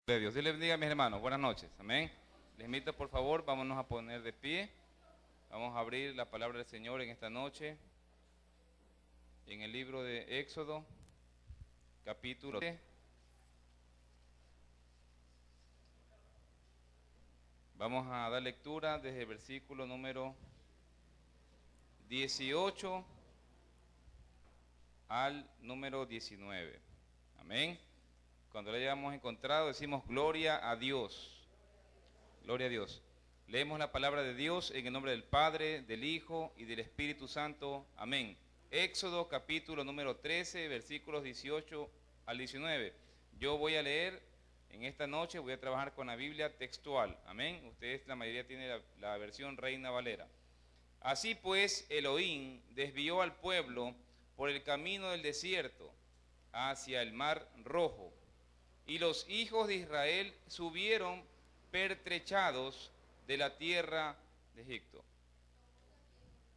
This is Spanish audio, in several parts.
De Dios. Dios les bendiga, mis hermanos. Buenas noches. Amén. Les invito, por favor, vámonos a poner de pie. Vamos a abrir la palabra del Señor en esta noche. En el libro de Éxodo, capítulo 3. Vamos a dar lectura desde el versículo número 18 al número 19. Amén. Cuando lo hayamos encontrado decimos gloria a Dios. Gloria a Dios. Leemos la palabra de Dios en el nombre del Padre, del Hijo y del Espíritu Santo. Amén. Éxodo capítulo número 13, versículos 18 al 19. Yo voy a leer en esta noche, voy a trabajar con la Biblia textual. Amén. Ustedes, la mayoría tiene la versión Reina Valera. Así pues, Elohim desvió al pueblo por el camino del desierto hacia el mar Rojo. Y los hijos de Israel subieron pertrechados de la tierra de Egipto.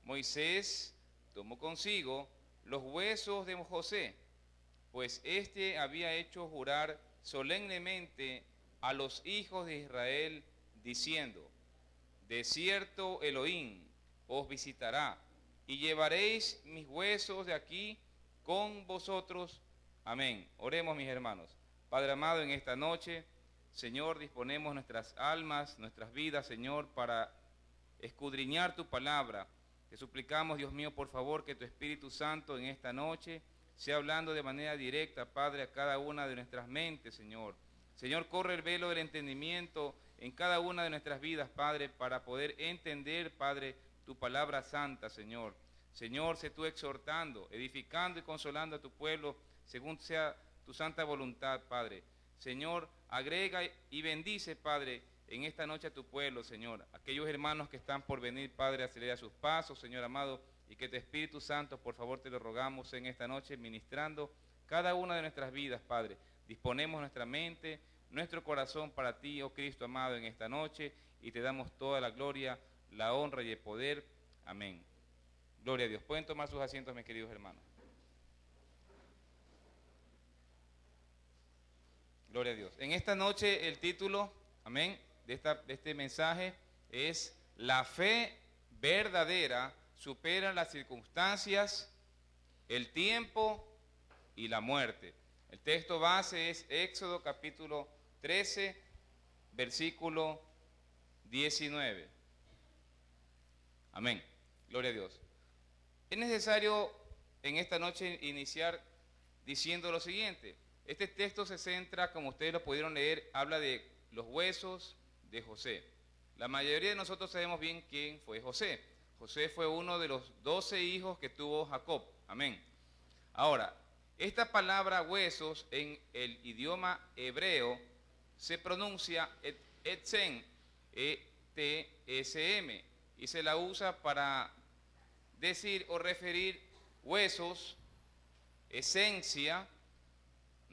Moisés tomó consigo los huesos de José, pues éste había hecho jurar solemnemente a los hijos de Israel, diciendo: de cierto Elohim os visitará, y llevaréis mis huesos de aquí con vosotros. Amén. Oremos, mis hermanos. Padre amado, en esta noche, Señor, disponemos nuestras almas, nuestras vidas, Señor, para escudriñar tu palabra. Te suplicamos, Dios mío, por favor, que tu Espíritu Santo en esta noche sea hablando de manera directa, Padre, a cada una de nuestras mentes, Señor. Señor, corre el velo del entendimiento en cada una de nuestras vidas, Padre, para poder entender, Padre, tu palabra santa, Señor. Señor, sé tú exhortando, edificando y consolando a tu pueblo, según sea tu santa voluntad, Padre. Señor, agrega y bendice, Padre, en esta noche a tu pueblo, Señor. Aquellos hermanos que están por venir, Padre, acelera sus pasos, Señor amado, y que tu Espíritu Santo, por favor, te lo rogamos en esta noche, ministrando cada una de nuestras vidas, Padre. Disponemos nuestra mente, nuestro corazón para ti, oh Cristo amado, en esta noche, y te damos toda la gloria, la honra y el poder. Amén. Gloria a Dios. Pueden tomar sus asientos, mis queridos hermanos. Gloria a Dios. En esta noche el título, amén, de este mensaje es: la fe verdadera supera las circunstancias, el tiempo y la muerte. El texto base es Éxodo capítulo 13, versículo 19. Amén. Gloria a Dios. Es necesario en esta noche iniciar diciendo lo siguiente. Este texto se centra, como ustedes lo pudieron leer, habla de los huesos de José. La mayoría de nosotros sabemos bien quién fue José. José fue uno de los 12 hijos que tuvo Jacob. Amén. Ahora, esta palabra huesos en el idioma hebreo se pronuncia etzem, E-T-S-M, y se la usa para decir o referir huesos, esencia,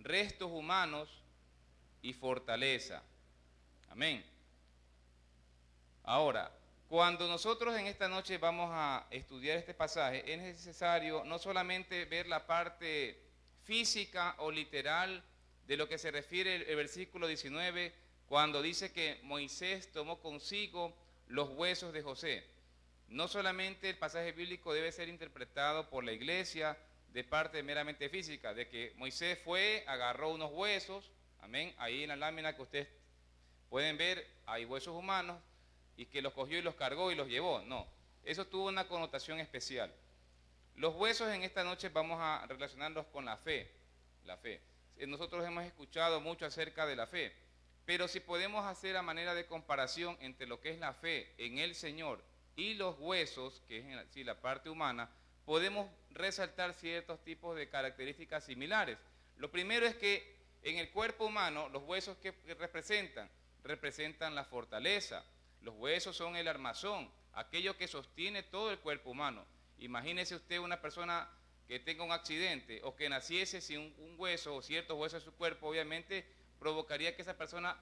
restos humanos y fortaleza. Amén. Ahora, cuando nosotros en esta noche vamos a estudiar este pasaje, es necesario no solamente ver la parte física o literal de lo que se refiere el versículo 19, cuando dice que Moisés tomó consigo los huesos de José. No solamente el pasaje bíblico debe ser interpretado por la iglesia de parte meramente física, de que Moisés fue, agarró unos huesos, amén, ahí en la lámina que ustedes pueden ver hay huesos humanos, y que los cogió y los cargó y los llevó. No, eso tuvo una connotación especial. Los huesos en esta noche vamos a relacionarlos con la fe. La fe. Nosotros hemos escuchado mucho acerca de la fe, pero si podemos hacer a manera de comparación entre lo que es la fe en el Señor y los huesos, que es sí, la parte humana, podemos resaltar ciertos tipos de características similares. Lo primero es que en el cuerpo humano, los huesos que representan la fortaleza. Los huesos son el armazón, aquello que sostiene todo el cuerpo humano. Imagínese usted una persona que tenga un accidente o que naciese sin un hueso o ciertos huesos de su cuerpo, obviamente provocaría que esa persona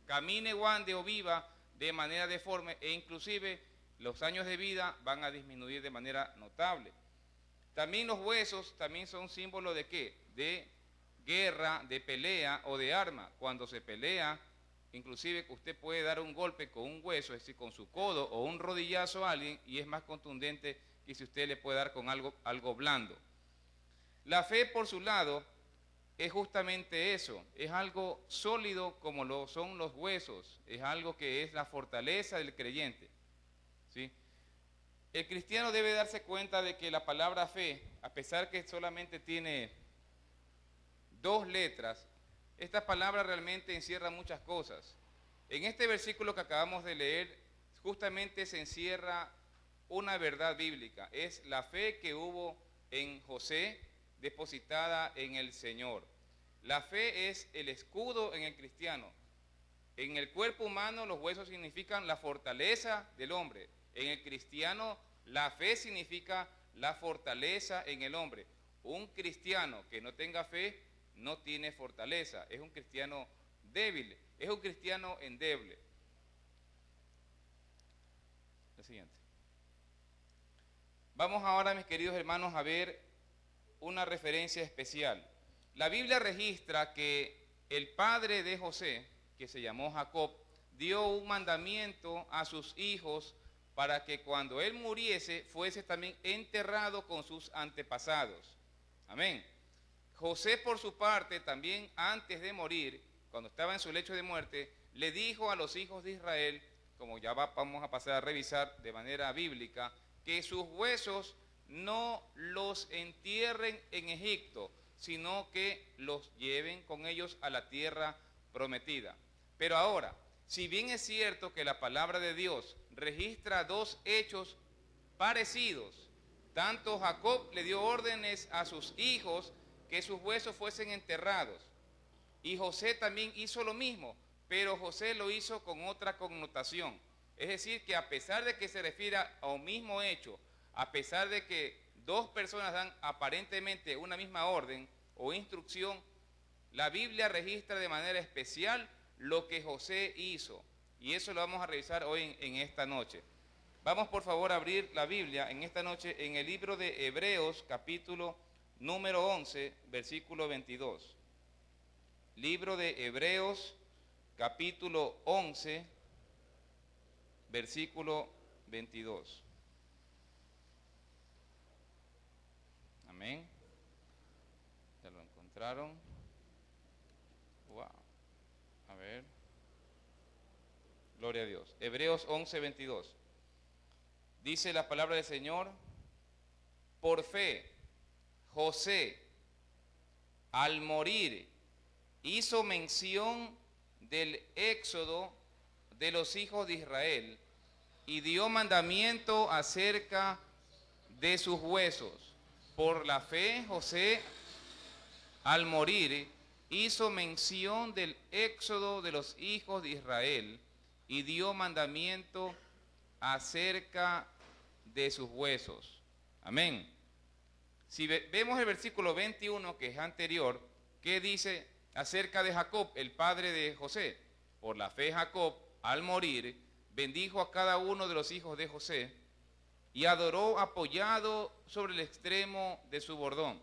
camine o ande o viva de manera deforme, e inclusive los años de vida van a disminuir de manera notable. También los huesos también son símbolo de ¿qué? De guerra, de pelea o de arma. Cuando se pelea, inclusive usted puede dar un golpe con un hueso, es decir, con su codo o un rodillazo a alguien, y es más contundente que si usted le puede dar con algo blando. La fe, por su lado, es justamente eso, es algo sólido como lo son los huesos, es algo que es la fortaleza del creyente, ¿sí? El cristiano debe darse cuenta de que la palabra fe, a pesar que solamente tiene 2 letras, esta palabra realmente encierra muchas cosas. En este versículo que acabamos de leer, justamente se encierra una verdad bíblica, es la fe que hubo en José, depositada en el Señor. La fe es el escudo en el cristiano. En el cuerpo humano los huesos significan la fortaleza del hombre. En el cristiano la fe significa la fortaleza en el hombre. Un cristiano que no tenga fe no tiene fortaleza, es un cristiano débil, es un cristiano endeble. La siguiente. Vamos ahora, mis queridos hermanos, a ver una referencia especial. La Biblia registra que el padre de José, que se llamó Jacob, dio un mandamiento a sus hijos para que cuando él muriese fuese también enterrado con sus antepasados. Amén. José, por su parte, también antes de morir, cuando estaba en su lecho de muerte, le dijo a los hijos de Israel, como ya vamos a pasar a revisar de manera bíblica, que sus huesos no los entierren en Egipto, sino que los lleven con ellos a la tierra prometida. Pero ahora, si bien es cierto que la palabra de Dios registra 2 hechos parecidos, tanto Jacob le dio órdenes a sus hijos que sus huesos fuesen enterrados, y José también hizo lo mismo, pero José lo hizo con otra connotación. Es decir, que a pesar de que se refiera a un mismo hecho, a pesar de que 2 personas dan aparentemente una misma orden o instrucción, la Biblia registra de manera especial lo que José hizo. Y eso lo vamos a revisar hoy en esta noche. Vamos por favor a abrir la Biblia en esta noche en el libro de Hebreos, capítulo número 11, versículo 22. Libro de Hebreos, capítulo 11, versículo 22. Amén. ¿Ya lo encontraron? Wow. A ver. Gloria a Dios. Hebreos 11, 22. Dice la palabra del Señor: por fe, José, al morir, hizo mención del éxodo de los hijos de Israel y dio mandamiento acerca de sus huesos. Por la fe, José, al morir, hizo mención del éxodo de los hijos de Israel y dio mandamiento acerca de sus huesos. Amén. Si vemos el versículo 21, que es anterior, ¿qué dice acerca de Jacob, el padre de José? Por la fe Jacob, al morir, bendijo a cada uno de los hijos de José y adoró apoyado sobre el extremo de su bordón.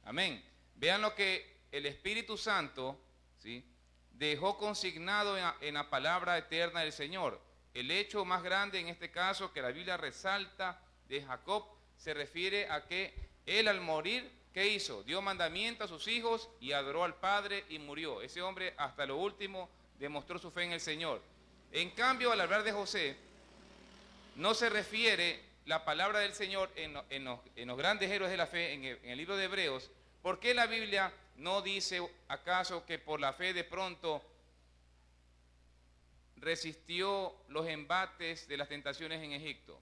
Amén. Vean lo que el Espíritu Santo, ¿sí?, dejó consignado en la palabra eterna del Señor. El hecho más grande en este caso que la Biblia resalta de Jacob se refiere a que él al morir, ¿qué hizo? Dio mandamiento a sus hijos y adoró al Padre y murió. Ese hombre hasta lo último demostró su fe en el Señor. En cambio, al hablar de José, no se refiere la palabra del Señor en los grandes héroes de la fe, en el libro de Hebreos. ¿Por qué la Biblia no dice acaso que por la fe de pronto resistió los embates de las tentaciones en Egipto?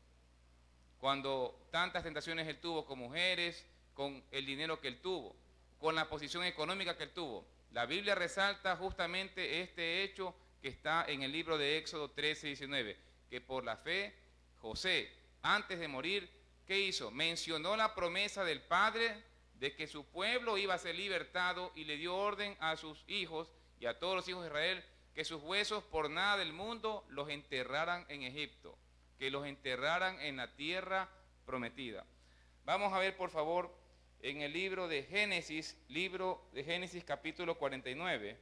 Cuando tantas tentaciones él tuvo con mujeres, con el dinero que él tuvo, con la posición económica que él tuvo. La Biblia resalta justamente este hecho que está en el libro de Éxodo 13, 19, que por la fe José, antes de morir, ¿qué hizo? Mencionó la promesa del Padre de que su pueblo iba a ser libertado y le dio orden a sus hijos y a todos los hijos de Israel que sus huesos por nada del mundo los enterraran en Egipto, que los enterraran en la tierra prometida. Vamos a ver por favor en el libro de Génesis capítulo 49,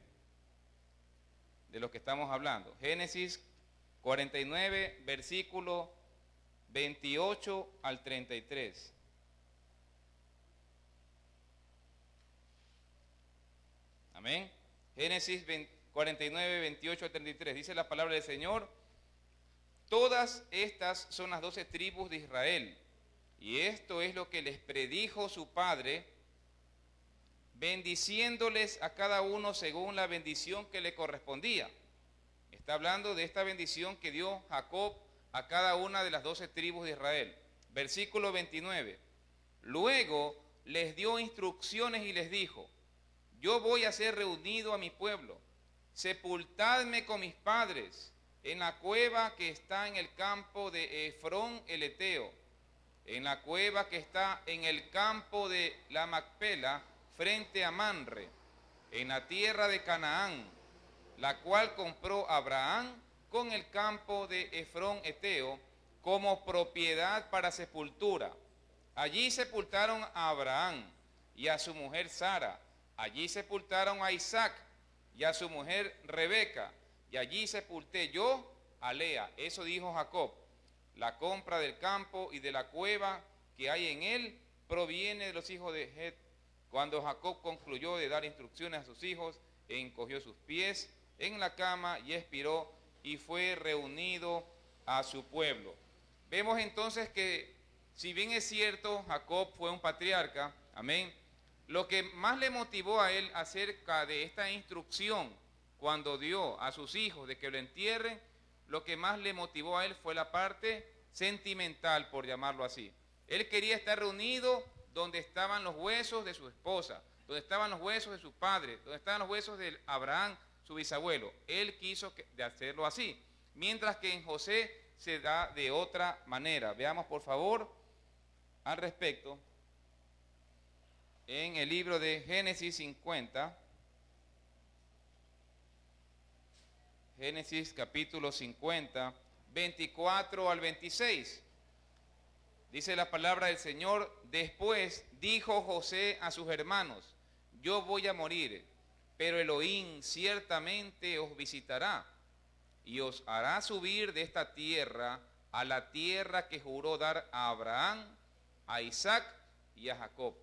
de lo que estamos hablando. Génesis 49, versículo 28 al 33. Amén. Génesis 49, 28 al 33. Dice la palabra del Señor: todas estas son las 12 tribus de Israel, y esto es lo que les predijo su padre, bendiciéndoles a cada uno según la bendición que le correspondía. Está hablando de esta bendición que dio Jacob a cada una de las 12 tribus de Israel. Versículo 29. Luego les dio instrucciones y les dijo: yo voy a ser reunido a mi pueblo, sepultadme con mis padres en la cueva que está en el campo de Efrón el Eteo, en la cueva que está en el campo de la Macpela, frente a Manre, en la tierra de Canaán, la cual compró Abraham con el campo de Efrón Eteo como propiedad para sepultura. Allí sepultaron a Abraham y a su mujer Sara. Allí sepultaron a Isaac y a su mujer Rebeca, y allí sepulté yo a Lea. Eso dijo Jacob. La compra del campo y de la cueva que hay en él proviene de los hijos de Het. Cuando Jacob concluyó de dar instrucciones a sus hijos, encogió sus pies en la cama y expiró, y fue reunido a su pueblo. Vemos entonces que, si bien es cierto, Jacob fue un patriarca, amén, lo que más le motivó a él acerca de esta instrucción cuando dio a sus hijos de que lo entierren, lo que más le motivó a él fue la parte sentimental, por llamarlo así. Él quería estar reunido donde estaban los huesos de su esposa, donde estaban los huesos de su padre, donde estaban los huesos de Abraham, su bisabuelo. Él quiso de hacerlo así, mientras que en José se da de otra manera. Veamos por favor al respecto en el libro de Génesis 50, Génesis capítulo 50, 24 al 26. Dice la palabra del Señor: después dijo José a sus hermanos: yo voy a morir, pero Elohim ciertamente os visitará y os hará subir de esta tierra a la tierra que juró dar a Abraham, a Isaac y a Jacob.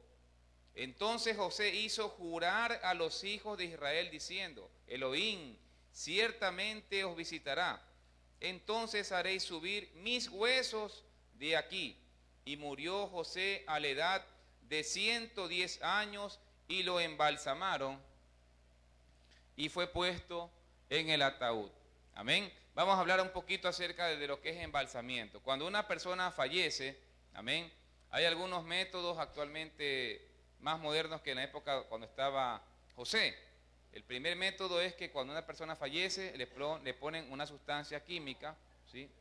Entonces José hizo jurar a los hijos de Israel diciendo: Elohim ciertamente os visitará, entonces haréis subir mis huesos de aquí. Y murió José a la edad de 110 años y lo embalsamaron y fue puesto en el ataúd. Amén. Vamos a hablar un poquito acerca de lo que es embalsamiento. Cuando una persona fallece, amén, hay algunos métodos actualmente más modernos que en la época cuando estaba José. El primer método es que cuando una persona fallece le ponen una sustancia química, ¿sí?,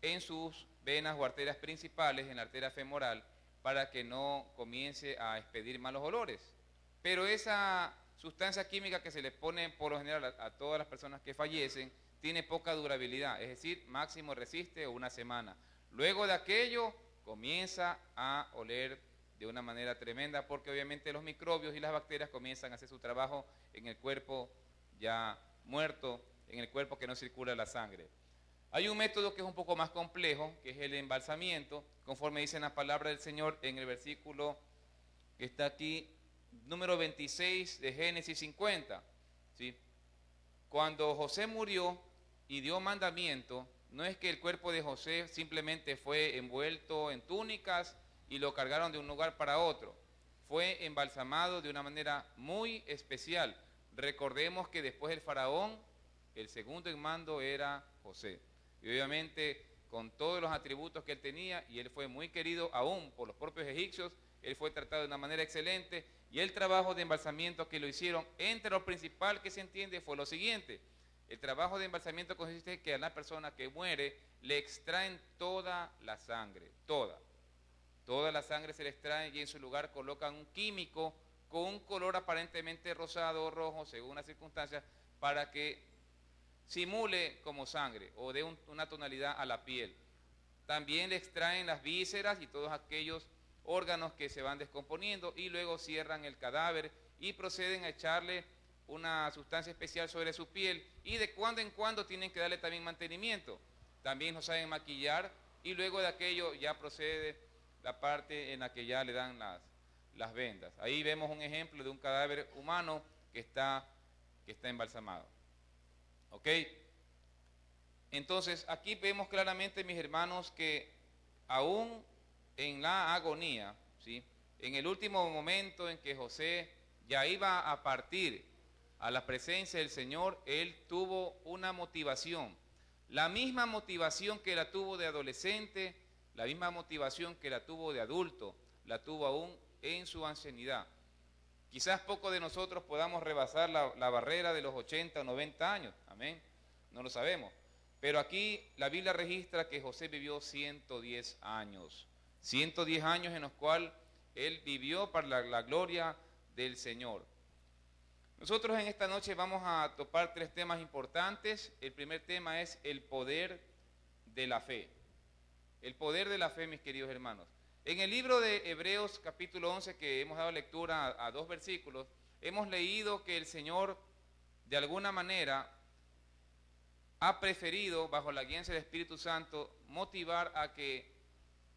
en sus venas o arterias principales, en la arteria femoral, para que no comience a expedir malos olores. Pero esa sustancia química que se le pone por lo general a todas las personas que fallecen tiene poca durabilidad, es decir, máximo resiste una semana. Luego de aquello comienza a oler de una manera tremenda, porque obviamente los microbios y las bacterias comienzan a hacer su trabajo en el cuerpo ya muerto, en el cuerpo que no circula la sangre. Hay un método que es un poco más complejo, que es el embalsamiento, conforme dice la palabra del Señor en el versículo que está aquí, número 26 de Génesis 50. ¿Sí? Cuando José murió y dio mandamiento, no es que el cuerpo de José simplemente fue envuelto en túnicas y lo cargaron de un lugar para otro. Fue embalsamado de una manera muy especial. Recordemos que después del faraón, el segundo en mando era José. Y obviamente con todos los atributos que él tenía, y él fue muy querido aún por los propios egipcios, él fue tratado de una manera excelente, y el trabajo de embalsamiento que lo hicieron, entre lo principal que se entiende fue lo siguiente: el trabajo de embalsamiento consiste en que a la persona que muere le extraen toda la sangre, toda la sangre se le extrae, y en su lugar colocan un químico con un color aparentemente rosado o rojo, según las circunstancias, para que simule como sangre o dé una tonalidad a la piel. También le extraen las vísceras y todos aquellos órganos que se van descomponiendo y luego cierran el cadáver y proceden a echarle una sustancia especial sobre su piel y de cuando en cuando tienen que darle también mantenimiento. También lo saben maquillar y luego de aquello ya procede la parte en la que ya le dan las vendas. Ahí vemos un ejemplo de un cadáver humano que está embalsamado. ¿Ok? Entonces, aquí vemos claramente, mis hermanos, que aún en la agonía, ¿sí?, en el último momento en que José ya iba a partir a la presencia del Señor, él tuvo una motivación. La misma motivación que la tuvo de adolescente, la misma motivación que la tuvo de adulto, la tuvo aún en su ancianidad. Quizás pocos de nosotros podamos rebasar la barrera de los 80 o 90 años, amén, no lo sabemos. Pero aquí la Biblia registra que José vivió 110 años, 110 años en los cuales él vivió para la gloria del Señor. Nosotros en esta noche vamos a topar tres temas importantes. El primer tema es el poder de la fe. El poder de la fe, mis queridos hermanos. En el libro de Hebreos capítulo 11, que hemos dado lectura a 2 versículos, hemos leído que el Señor de alguna manera ha preferido, bajo la guía del Espíritu Santo, motivar a que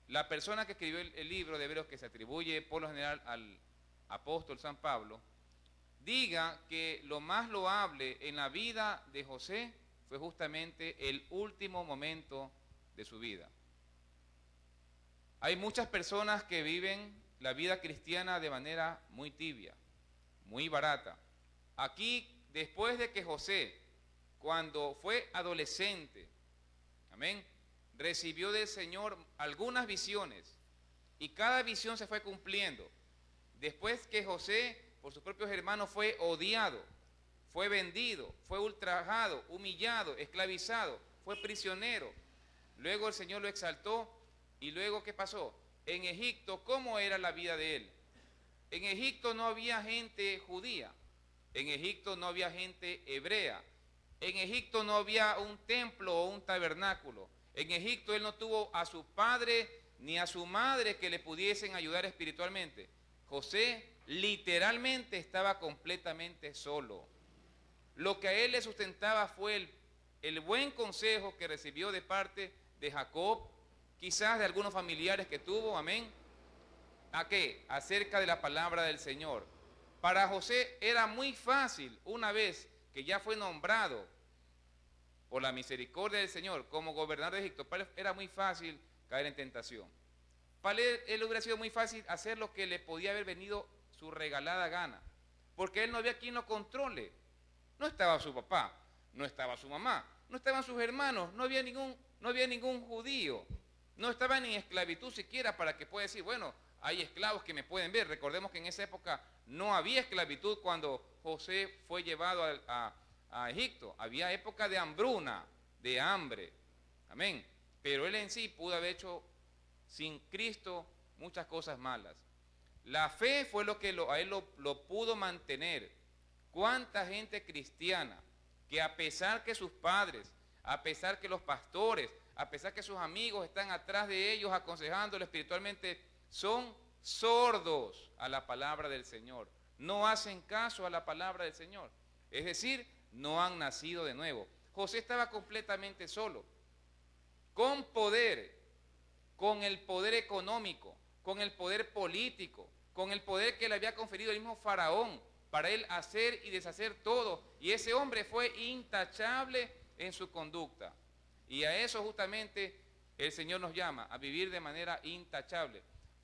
la persona que escribió el libro de Hebreos, que se atribuye por lo general al apóstol San Pablo, diga que lo más loable en la vida de José fue justamente el último momento de su vida. Hay muchas personas que viven la vida cristiana de manera muy tibia, muy barata. Aquí, después de que José, cuando fue adolescente, amén, recibió del Señor algunas visiones y cada visión se fue cumpliendo. Después que José, por sus propios hermanos, fue odiado, fue vendido, fue ultrajado, humillado, esclavizado, fue prisionero. Luego el Señor lo exaltó y luego ¿qué pasó? En Egipto, ¿cómo era la vida de él? En Egipto no había gente judía, en Egipto no había gente hebrea, en Egipto no había un templo o un tabernáculo. En Egipto él no tuvo a su padre ni a su madre que le pudiesen ayudar espiritualmente. José literalmente estaba completamente solo. Lo que a él le sustentaba fue el buen consejo que recibió de parte de Jacob, quizás de algunos familiares que tuvo, amén. ¿A qué? Acerca de la palabra del Señor. Para José era muy fácil, una vez que ya fue nombrado por la misericordia del Señor como gobernador de Egipto, para él era muy fácil caer en tentación. Para él hubiera sido muy fácil hacer lo que le podía haber venido su regalada gana, porque él no había quien lo controle. No estaba su papá, no estaba su mamá, no estaban sus hermanos, no había ningún judío, no estaba ni en esclavitud siquiera para que pueda decir, bueno, hay esclavos que me pueden ver. Recordemos que en esa época no había esclavitud cuando José fue llevado a Egipto. Había época de hambruna, de hambre, amén. Pero él en sí pudo haber hecho sin Cristo muchas cosas malas. La fe fue lo que a él lo pudo mantener. ¿Cuánta gente cristiana que a pesar que sus padres, a pesar que los pastores, a pesar que sus amigos están atrás de ellos aconsejándolo espiritualmente, son sordos a la palabra del Señor? No hacen caso a la palabra del Señor. Es decir, no han nacido de nuevo. José estaba completamente solo, con poder, con el poder económico, con el poder político, con el poder que le había conferido el mismo faraón para él hacer y deshacer todo. Y ese hombre fue intachable en su conducta. Y a eso justamente el Señor nos llama, a vivir de manera intachable.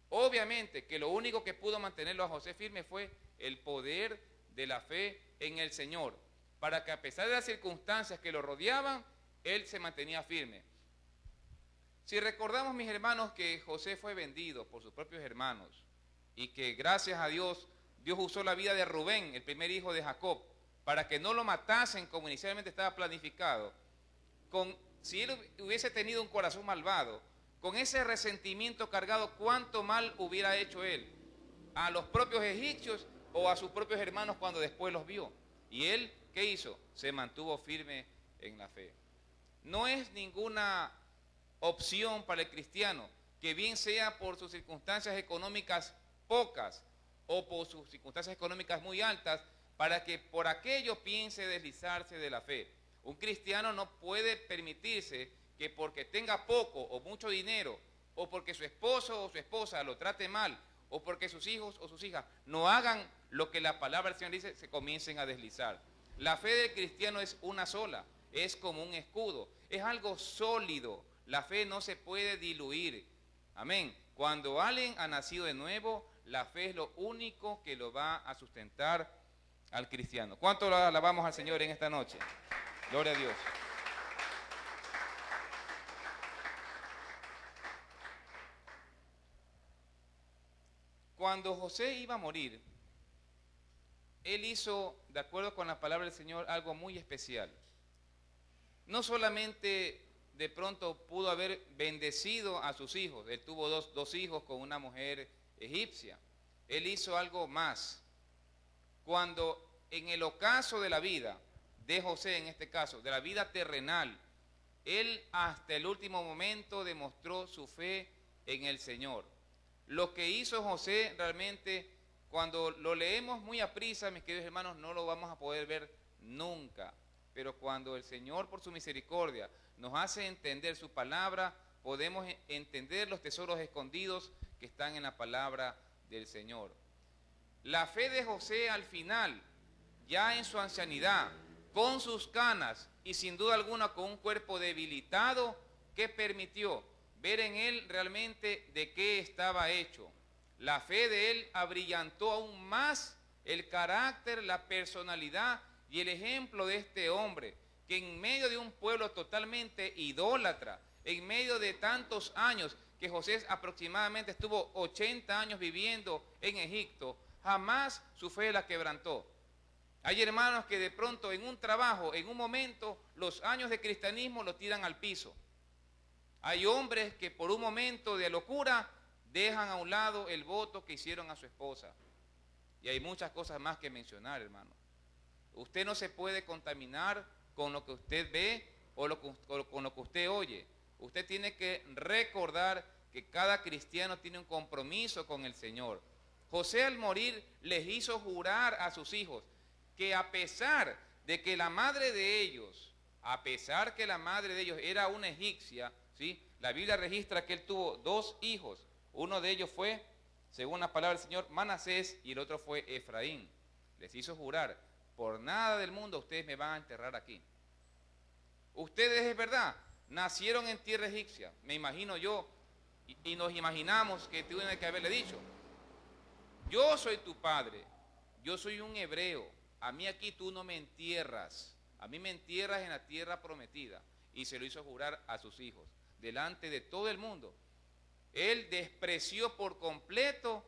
Obviamente que lo único que pudo mantenerlo a José firme fue el poder de la fe en el Señor, para que a pesar de las circunstancias que lo rodeaban, él se mantenía firme. Si recordamos, mis hermanos, que José fue vendido por sus propios hermanos y que gracias a Dios, Dios usó la vida de Rubén, el primer hijo de Jacob, para que no lo matasen como inicialmente estaba planificado. Si él hubiese tenido un corazón malvado, con ese resentimiento cargado, ¿cuánto mal hubiera hecho él? ¿A los propios egipcios o a sus propios hermanos cuando después los vio? Y él, ¿qué hizo? Se mantuvo firme en la fe. No es ninguna opción para el cristiano que bien sea por sus circunstancias económicas pocas o por sus circunstancias económicas muy altas, para que por aquello piense deslizarse de la fe. Un cristiano no puede permitirse que porque tenga poco o mucho dinero, o porque su esposo o su esposa lo trate mal, o porque sus hijos o sus hijas no hagan lo que la palabra del Señor dice, se comiencen a deslizar. La fe del cristiano es una sola, es como un escudo, es algo sólido. La fe no se puede diluir. Amén. Cuando alguien ha nacido de nuevo, la fe es lo único que lo va a sustentar al cristiano. ¿Cuánto lo alabamos al Señor en esta noche? Gloria a Dios. Cuando José iba a morir, él hizo, de acuerdo con la palabra del Señor, algo muy especial. No solamente de pronto pudo haber bendecido a sus hijos, él tuvo dos hijos con una mujer egipcia. Él hizo algo más. Cuando en el ocaso de la vida de José, en este caso, de la vida terrenal, él hasta el último momento demostró su fe en el Señor. Lo que hizo José realmente, cuando lo leemos muy a prisa, mis queridos hermanos, no lo vamos a poder ver nunca. Pero cuando el Señor, por su misericordia, nos hace entender su palabra, podemos entender los tesoros escondidos que están en la palabra del Señor. La fe de José al final, ya en su ancianidad, con sus canas y sin duda alguna con un cuerpo debilitado, que permitió ver en él realmente de qué estaba hecho. La fe de él abrillantó aún más el carácter, la personalidad y el ejemplo de este hombre, que en medio de un pueblo totalmente idólatra, en medio de tantos años, que José aproximadamente estuvo 80 años viviendo en Egipto, jamás su fe la quebrantó. Hay hermanos que de pronto en un trabajo, en un momento, los años de cristianismo los tiran al piso. Hay hombres que por un momento de locura dejan a un lado el voto que hicieron a su esposa. Y hay muchas cosas más que mencionar, hermano. Usted no se puede contaminar con lo que usted ve o con lo que usted oye. Usted tiene que recordar que cada cristiano tiene un compromiso con el Señor. José al morir les hizo jurar a sus hijos que a pesar de que la madre de ellos, era una egipcia, ¿sí? La Biblia registra que él tuvo 2 hijos. Uno de ellos fue, según la palabra del Señor, Manasés, y el otro fue Efraín. Les hizo jurar, por nada del mundo ustedes me van a enterrar aquí. Ustedes, es verdad, nacieron en tierra egipcia, me imagino yo, y nos imaginamos que tuvieron que haberle dicho: yo soy tu padre, yo soy un hebreo, a mí aquí tú no me entierras, a mí me entierras en la tierra prometida. Y se lo hizo jurar a sus hijos, delante de todo el mundo. Él despreció por completo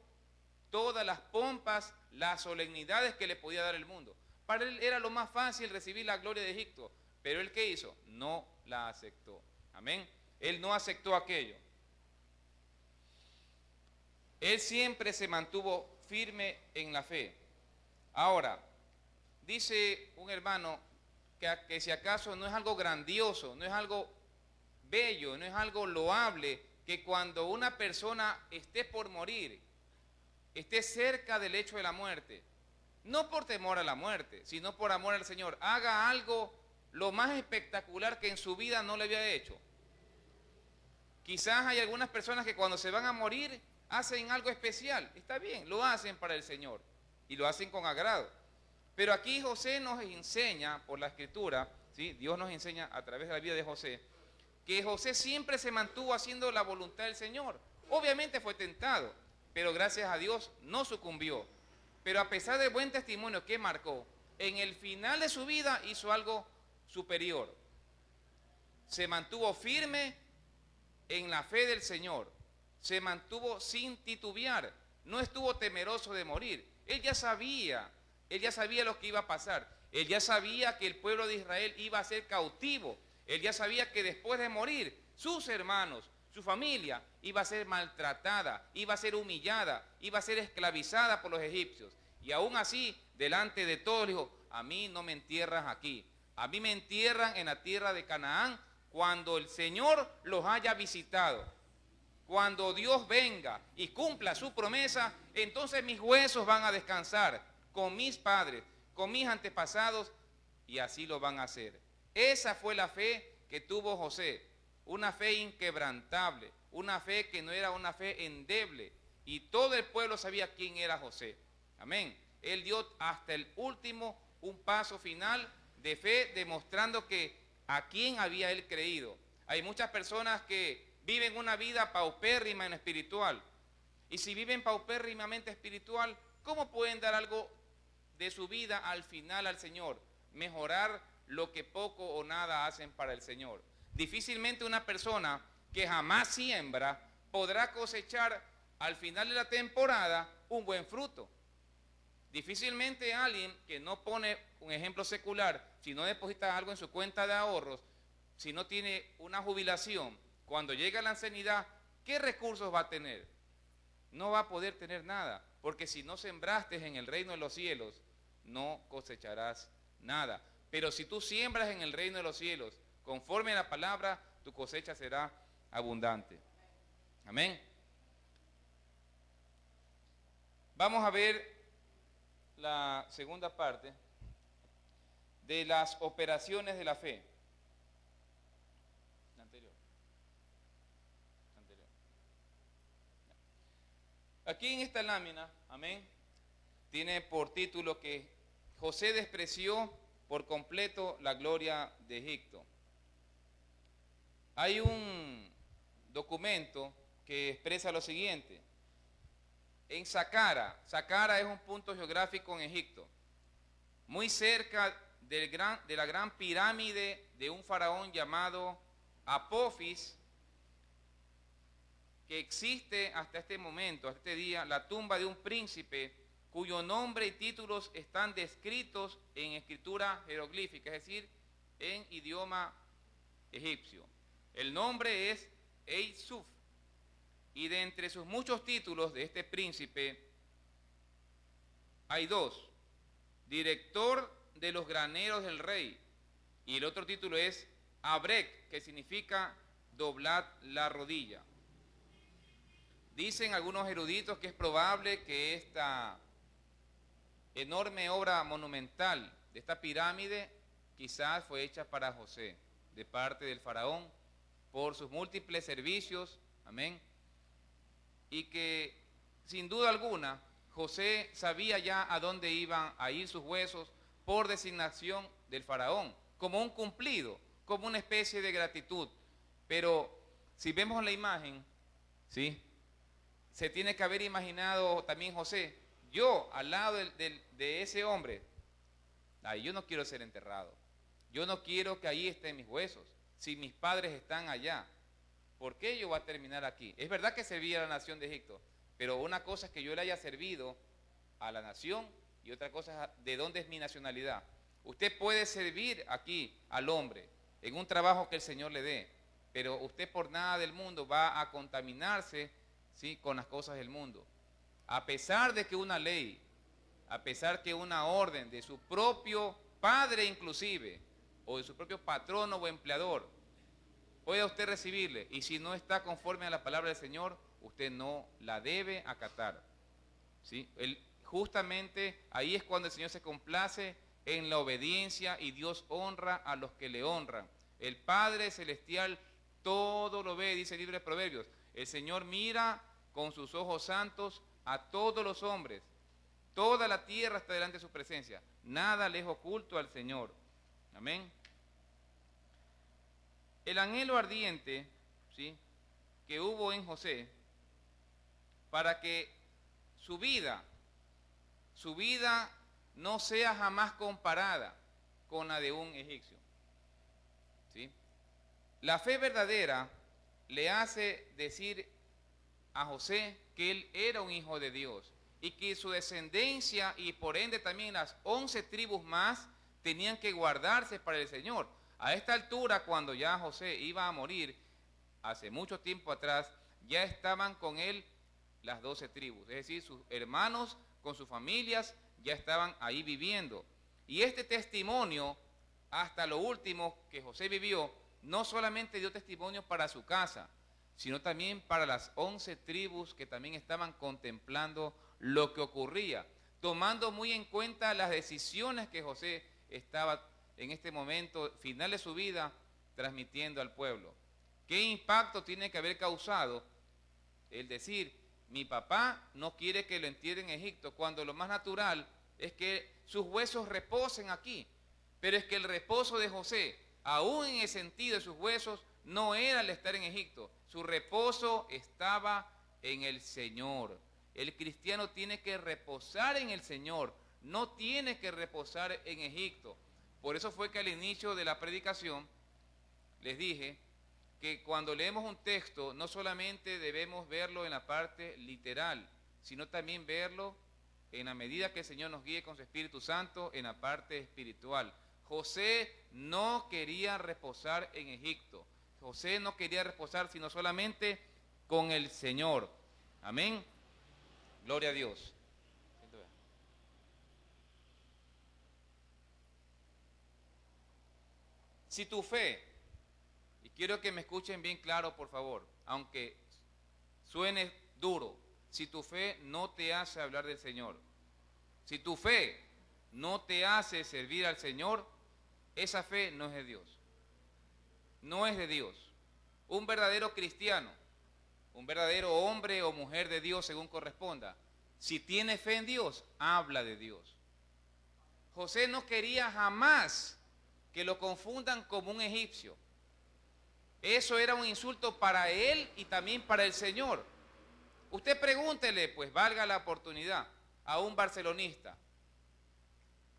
todas las pompas, las solemnidades que le podía dar el mundo. Para él era lo más fácil recibir la gloria de Egipto, pero él, ¿qué hizo? No la aceptó. Amén. Él no aceptó aquello. Él siempre se mantuvo firme en la fe. Ahora, dice un hermano que si acaso no es algo grandioso, no es algo bello, no es algo loable, que cuando una persona esté por morir, esté cerca del lecho de la muerte, no por temor a la muerte, sino por amor al Señor, haga algo lo más espectacular que en su vida no le había hecho. Quizás hay algunas personas que cuando se van a morir hacen algo especial. Está bien, lo hacen para el Señor y lo hacen con agrado. Pero aquí José nos enseña, por la Escritura, ¿sí? Dios nos enseña a través de la vida de José, que José siempre se mantuvo haciendo la voluntad del Señor. Obviamente fue tentado, pero gracias a Dios no sucumbió. Pero a pesar del buen testimonio que marcó, en el final de su vida hizo algo superior. Se mantuvo firme en la fe del Señor. Se mantuvo sin titubear. No estuvo temeroso de morir. Él ya sabía lo que iba a pasar. Él ya sabía que el pueblo de Israel iba a ser cautivo. Él ya sabía que después de morir, sus hermanos, su familia, iba a ser maltratada, iba a ser humillada, iba a ser esclavizada por los egipcios. Y aún así, delante de todos, dijo: a mí no me entierras aquí. A mí me entierran en la tierra de Canaán cuando el Señor los haya visitado. Cuando Dios venga y cumpla su promesa, entonces mis huesos van a descansar con mis padres, con mis antepasados, y así lo van a hacer. Esa fue la fe que tuvo José, una fe inquebrantable, una fe que no era una fe endeble, y todo el pueblo sabía quién era José. Amén. Él dio hasta el último un paso final de fe, demostrando que a quién había él creído. Hay muchas personas que viven una vida paupérrima en lo espiritual. Y si viven paupérrimamente espiritual, ¿cómo pueden dar algo de su vida al final al Señor? Mejorar lo que poco o nada hacen para el Señor. Difícilmente una persona que jamás siembra podrá cosechar al final de la temporada un buen fruto. Difícilmente alguien que no pone un ejemplo secular, si no deposita algo en su cuenta de ahorros, si no tiene una jubilación, cuando llega la ancianidad, ¿qué recursos va a tener? No va a poder tener nada, porque si no sembraste en el reino de los cielos, no cosecharás nada. Pero si tú siembras en el reino de los cielos, conforme a la palabra, tu cosecha será abundante. Amén. Vamos a ver la segunda parte de las operaciones de la fe. La anterior. Aquí en esta lámina, amén, tiene por título que José despreció por completo la gloria de Egipto. Hay un documento que expresa lo siguiente. En Saqqara es un punto geográfico en Egipto, muy cerca de la gran pirámide de un faraón llamado Apophis, que existe hasta este momento, hasta este día, la tumba de un príncipe cuyo nombre y títulos están descritos en escritura jeroglífica, es decir, en idioma egipcio. El nombre es Eisuf, y de entre sus muchos títulos de este príncipe hay dos: director de los graneros del rey, y el otro título es Abrek, que significa doblad la rodilla. Dicen algunos eruditos que es probable que esta enorme obra monumental de esta pirámide quizás fue hecha para José, de parte del faraón, por sus múltiples servicios, amén, y que sin duda alguna José sabía ya a dónde iban a ir sus huesos por designación del faraón, como un cumplido, como una especie de gratitud. Pero si vemos la imagen, ¿sí?, se tiene que haber imaginado también José, yo al lado de ese hombre, yo no quiero ser enterrado, yo no quiero que ahí estén mis huesos, si mis padres están allá, ¿por qué yo voy a terminar aquí? Es verdad que servía a la nación de Egipto, pero una cosa es que yo le haya servido a la nación y otra cosa es de dónde es mi nacionalidad. Usted puede servir aquí al hombre en un trabajo que el Señor le dé, pero usted por nada del mundo va a contaminarse, ¿sí?, con las cosas del mundo. A pesar de que una ley, a pesar que una orden de su propio padre inclusive, o de su propio patrono o empleador, puede usted recibirle, y si no está conforme a la palabra del Señor, usted no la debe acatar, ¿sí? Justamente ahí es cuando el Señor se complace en la obediencia, y Dios honra a los que le honran. El Padre Celestial todo lo ve, dice el libro de Proverbios. El Señor mira con sus ojos santos a todos los hombres. Toda la tierra está delante de su presencia. Nada le es oculto al Señor. Amén. El anhelo ardiente, ¿sí?, que hubo en José para que su vida no sea jamás comparada con la de un egipcio, ¿sí? La fe verdadera le hace decir a José que él era un hijo de Dios y que su descendencia y por ende también las 11 tribus más tenían que guardarse para el Señor. A esta altura, cuando ya José iba a morir, hace mucho tiempo atrás, ya estaban con él las 12 tribus, es decir, sus hermanos con sus familias ya estaban ahí viviendo. Y este testimonio, hasta lo último que José vivió, no solamente dio testimonio para su casa, sino también para las 11 tribus que también estaban contemplando lo que ocurría, tomando muy en cuenta las decisiones que José estaba en este momento final de su vida transmitiendo al pueblo. ¿Qué impacto tiene que haber causado el decir, mi papá no quiere que lo entierren en Egipto, cuando lo más natural es que sus huesos reposen aquí? Pero es que el reposo de José, aún en el sentido de sus huesos, no era el estar en Egipto. Su reposo estaba en el Señor. El cristiano tiene que reposar en el Señor, no tiene que reposar en Egipto. Por eso fue que al inicio de la predicación les dije que cuando leemos un texto no solamente debemos verlo en la parte literal, sino también verlo en la medida que el Señor nos guíe con su Espíritu Santo en la parte espiritual. José no quería reposar en Egipto. José no quería reposar sino solamente con el Señor. Amén. Gloria a Dios. Si tu fe, y quiero que me escuchen bien claro por favor, aunque suene duro, si tu fe no te hace hablar del Señor, si tu fe no te hace servir al Señor, esa fe no es de Dios. No es de Dios. Un verdadero cristiano, un verdadero hombre o mujer de Dios según corresponda, si tiene fe en Dios, habla de Dios. José no quería jamás que lo confundan como un egipcio. Eso era un insulto para él y también para el Señor. Usted pregúntele, pues valga la oportunidad, a un barcelonista,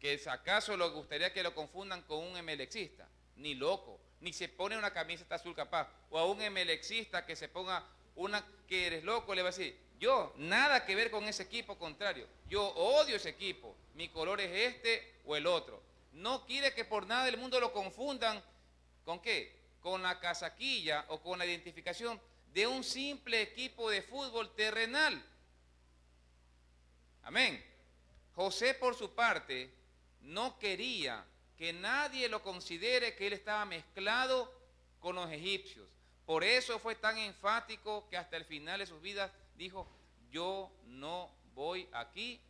que acaso le gustaría que lo confundan con un emelexista, ni loco, ni se pone una camiseta azul capaz, o a un emelexista que se ponga una que eres loco, le va a decir, yo nada que ver con ese equipo, contrario, yo odio ese equipo, mi color es este o el otro. No quiere que por nada del mundo lo confundan ¿con qué? Con la casaquilla o con la identificación de un simple equipo de fútbol terrenal. Amén. José, por su parte, no quería que nadie lo considere que él estaba mezclado con los egipcios. Por eso fue tan enfático que hasta el final de sus vidas dijo, yo no voy aquí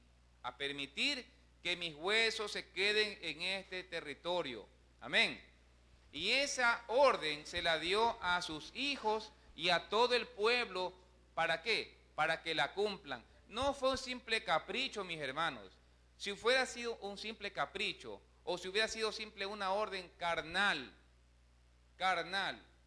a permitir que mis huesos se queden en este territorio. Amén. Y esa orden se la dio a sus hijos y a todo el pueblo. ¿Para qué? Para que la cumplan. No fue un simple capricho, mis hermanos. Si hubiera sido un simple capricho, o si hubiera sido simple una orden carnal,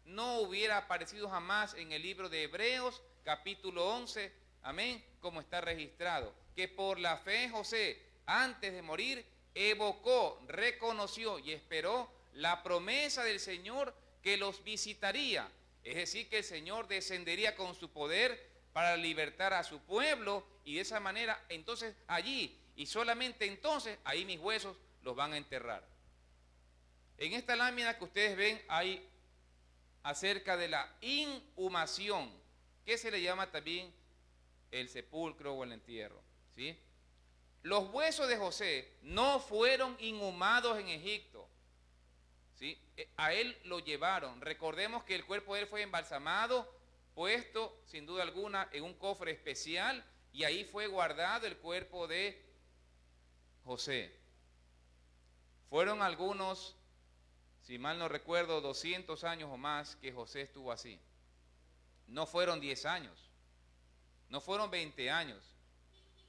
no hubiera aparecido jamás en el libro de Hebreos, capítulo 11, amén, como está registrado. Que por la fe José, antes de morir, evocó, reconoció y esperó la promesa del Señor que los visitaría. Es decir, que el Señor descendería con su poder para libertar a su pueblo y de esa manera, entonces allí, y solamente entonces, ahí mis huesos los van a enterrar. En esta lámina que ustedes ven hay acerca de la inhumación, que se le llama también el sepulcro o el entierro, ¿sí? Los huesos de José no fueron inhumados en Egipto, ¿sí? A él lo llevaron. Recordemos que el cuerpo de él fue embalsamado, puesto sin duda alguna en un cofre especial, y ahí fue guardado el cuerpo de José. Fueron algunos, si mal no recuerdo, 200 años o más que José estuvo así. No fueron 10 años, no fueron 20 años,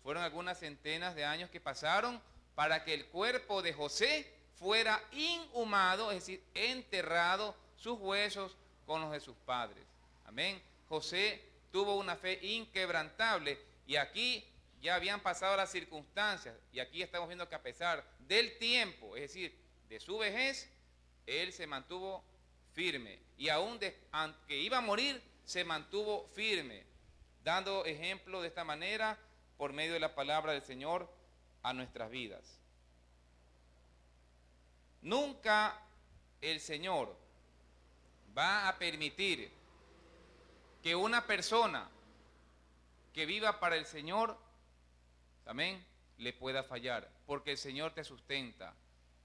fueron algunas centenas de años que pasaron para que el cuerpo de José fuera inhumado, es decir, enterrado, sus huesos con los de sus padres. Amén. José tuvo una fe inquebrantable y aquí ya habían pasado las circunstancias y aquí estamos viendo que a pesar del tiempo, es decir, de su vejez, él se mantuvo firme y aún aunque iba a morir, se mantuvo firme, dando ejemplo de esta manera por medio de la palabra del Señor a nuestras vidas. Nunca el Señor va a permitir que una persona que viva para el Señor, amén, le pueda fallar, porque el Señor te sustenta.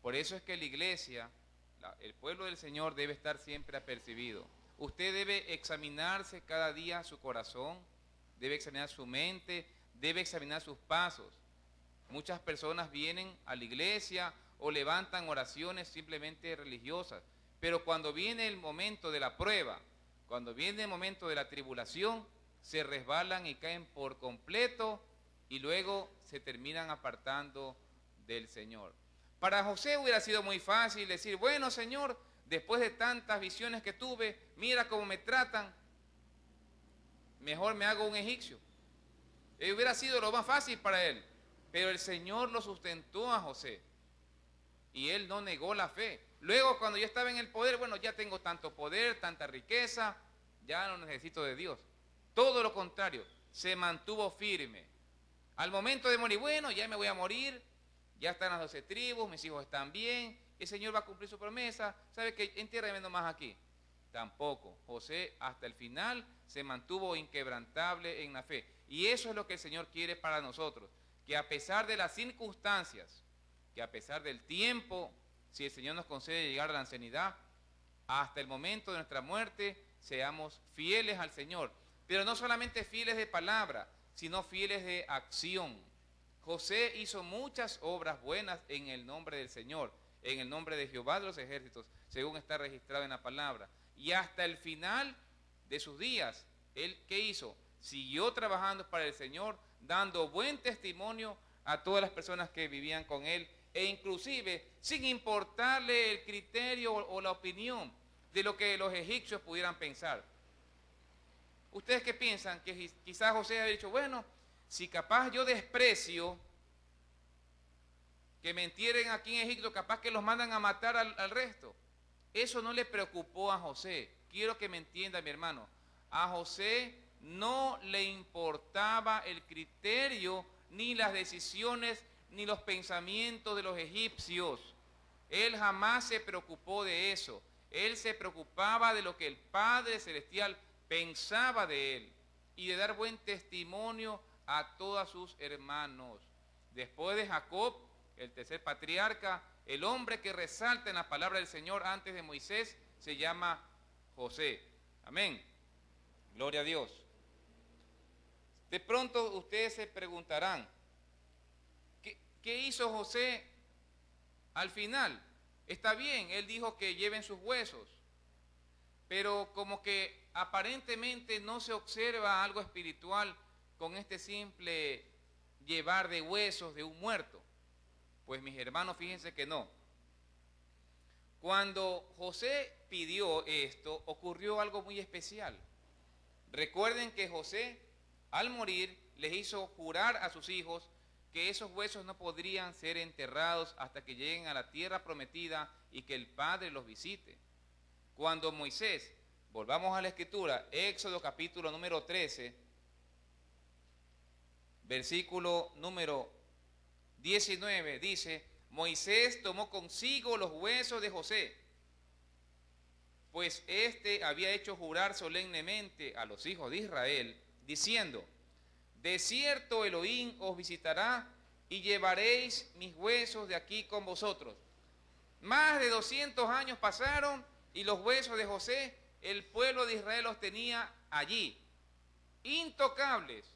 Por eso es que la iglesia, el pueblo del Señor debe estar siempre apercibido. usted debe examinarse cada día su corazón, debe examinar su mente, debe examinar sus pasos. Muchas personas vienen a la iglesia o levantan oraciones simplemente religiosas, pero cuando viene el momento de la prueba, cuando viene el momento de la tribulación, se resbalan y caen por completo y luego se terminan apartando del Señor. Para José hubiera sido muy fácil decir, bueno, Señor, después de tantas visiones que tuve, mira cómo me tratan, mejor me hago un egipcio. Hubiera sido lo más fácil para él, pero el Señor lo sustentó a José y él no negó la fe. Luego, cuando yo estaba en el poder, bueno, ya tengo tanto poder, tanta riqueza, ya no necesito de Dios. Todo lo contrario, se mantuvo firme. Al momento de morir, bueno, ya me voy a morir, ya están las 12 tribus, mis hijos están bien, el Señor va a cumplir su promesa, ¿sabe qué? Entiérreme nomás aquí. Tampoco. José hasta el final se mantuvo inquebrantable en la fe. Y eso es lo que el Señor quiere para nosotros, que a pesar de las circunstancias, que a pesar del tiempo, si el Señor nos concede llegar a la ancianidad, hasta el momento de nuestra muerte, seamos fieles al Señor. Pero no solamente fieles de palabra, sino fieles de acción. José hizo muchas obras buenas en el nombre del Señor, en el nombre de Jehová de los ejércitos, según está registrado en la palabra. Y hasta el final de sus días, él, ¿qué hizo? Siguió trabajando para el Señor, dando buen testimonio a todas las personas que vivían con él, e inclusive sin importarle el criterio o la opinión de lo que los egipcios pudieran pensar. ¿Ustedes qué piensan? Que quizás José había dicho, bueno, si capaz yo desprecio que me entierren aquí en Egipto, capaz que los mandan a matar al resto. Eso no le preocupó a José. Quiero que me entienda, mi hermano. A José no le importaba el criterio, ni las decisiones, ni los pensamientos de los egipcios. Él jamás se preocupó de eso. Él se preocupaba de lo que el Padre Celestial pensaba de él y de dar buen testimonio a todos sus hermanos. Después de Jacob, el tercer patriarca, el hombre que resalta en la palabra del Señor antes de Moisés, se llama José. Amén. Gloria a Dios. De pronto ustedes se preguntarán, ¿qué hizo José al final? Está bien, él dijo que lleven sus huesos, pero como que aparentemente no se observa algo espiritual con este simple llevar de huesos de un muerto. Pues mis hermanos, fíjense que no. Cuando José pidió esto, ocurrió algo muy especial. Recuerden que José, al morir, les hizo jurar a sus hijos que esos huesos no podrían ser enterrados hasta que lleguen a la tierra prometida y que el Padre los visite. Cuando Moisés, volvamos a la Escritura, Éxodo capítulo número 13, versículo número 19, dice, Moisés tomó consigo los huesos de José, pues éste había hecho jurar solemnemente a los hijos de Israel, diciendo, de cierto Elohim os visitará y llevaréis mis huesos de aquí con vosotros. Más de 200 años pasaron y los huesos de José, el pueblo de Israel los tenía allí, intocables.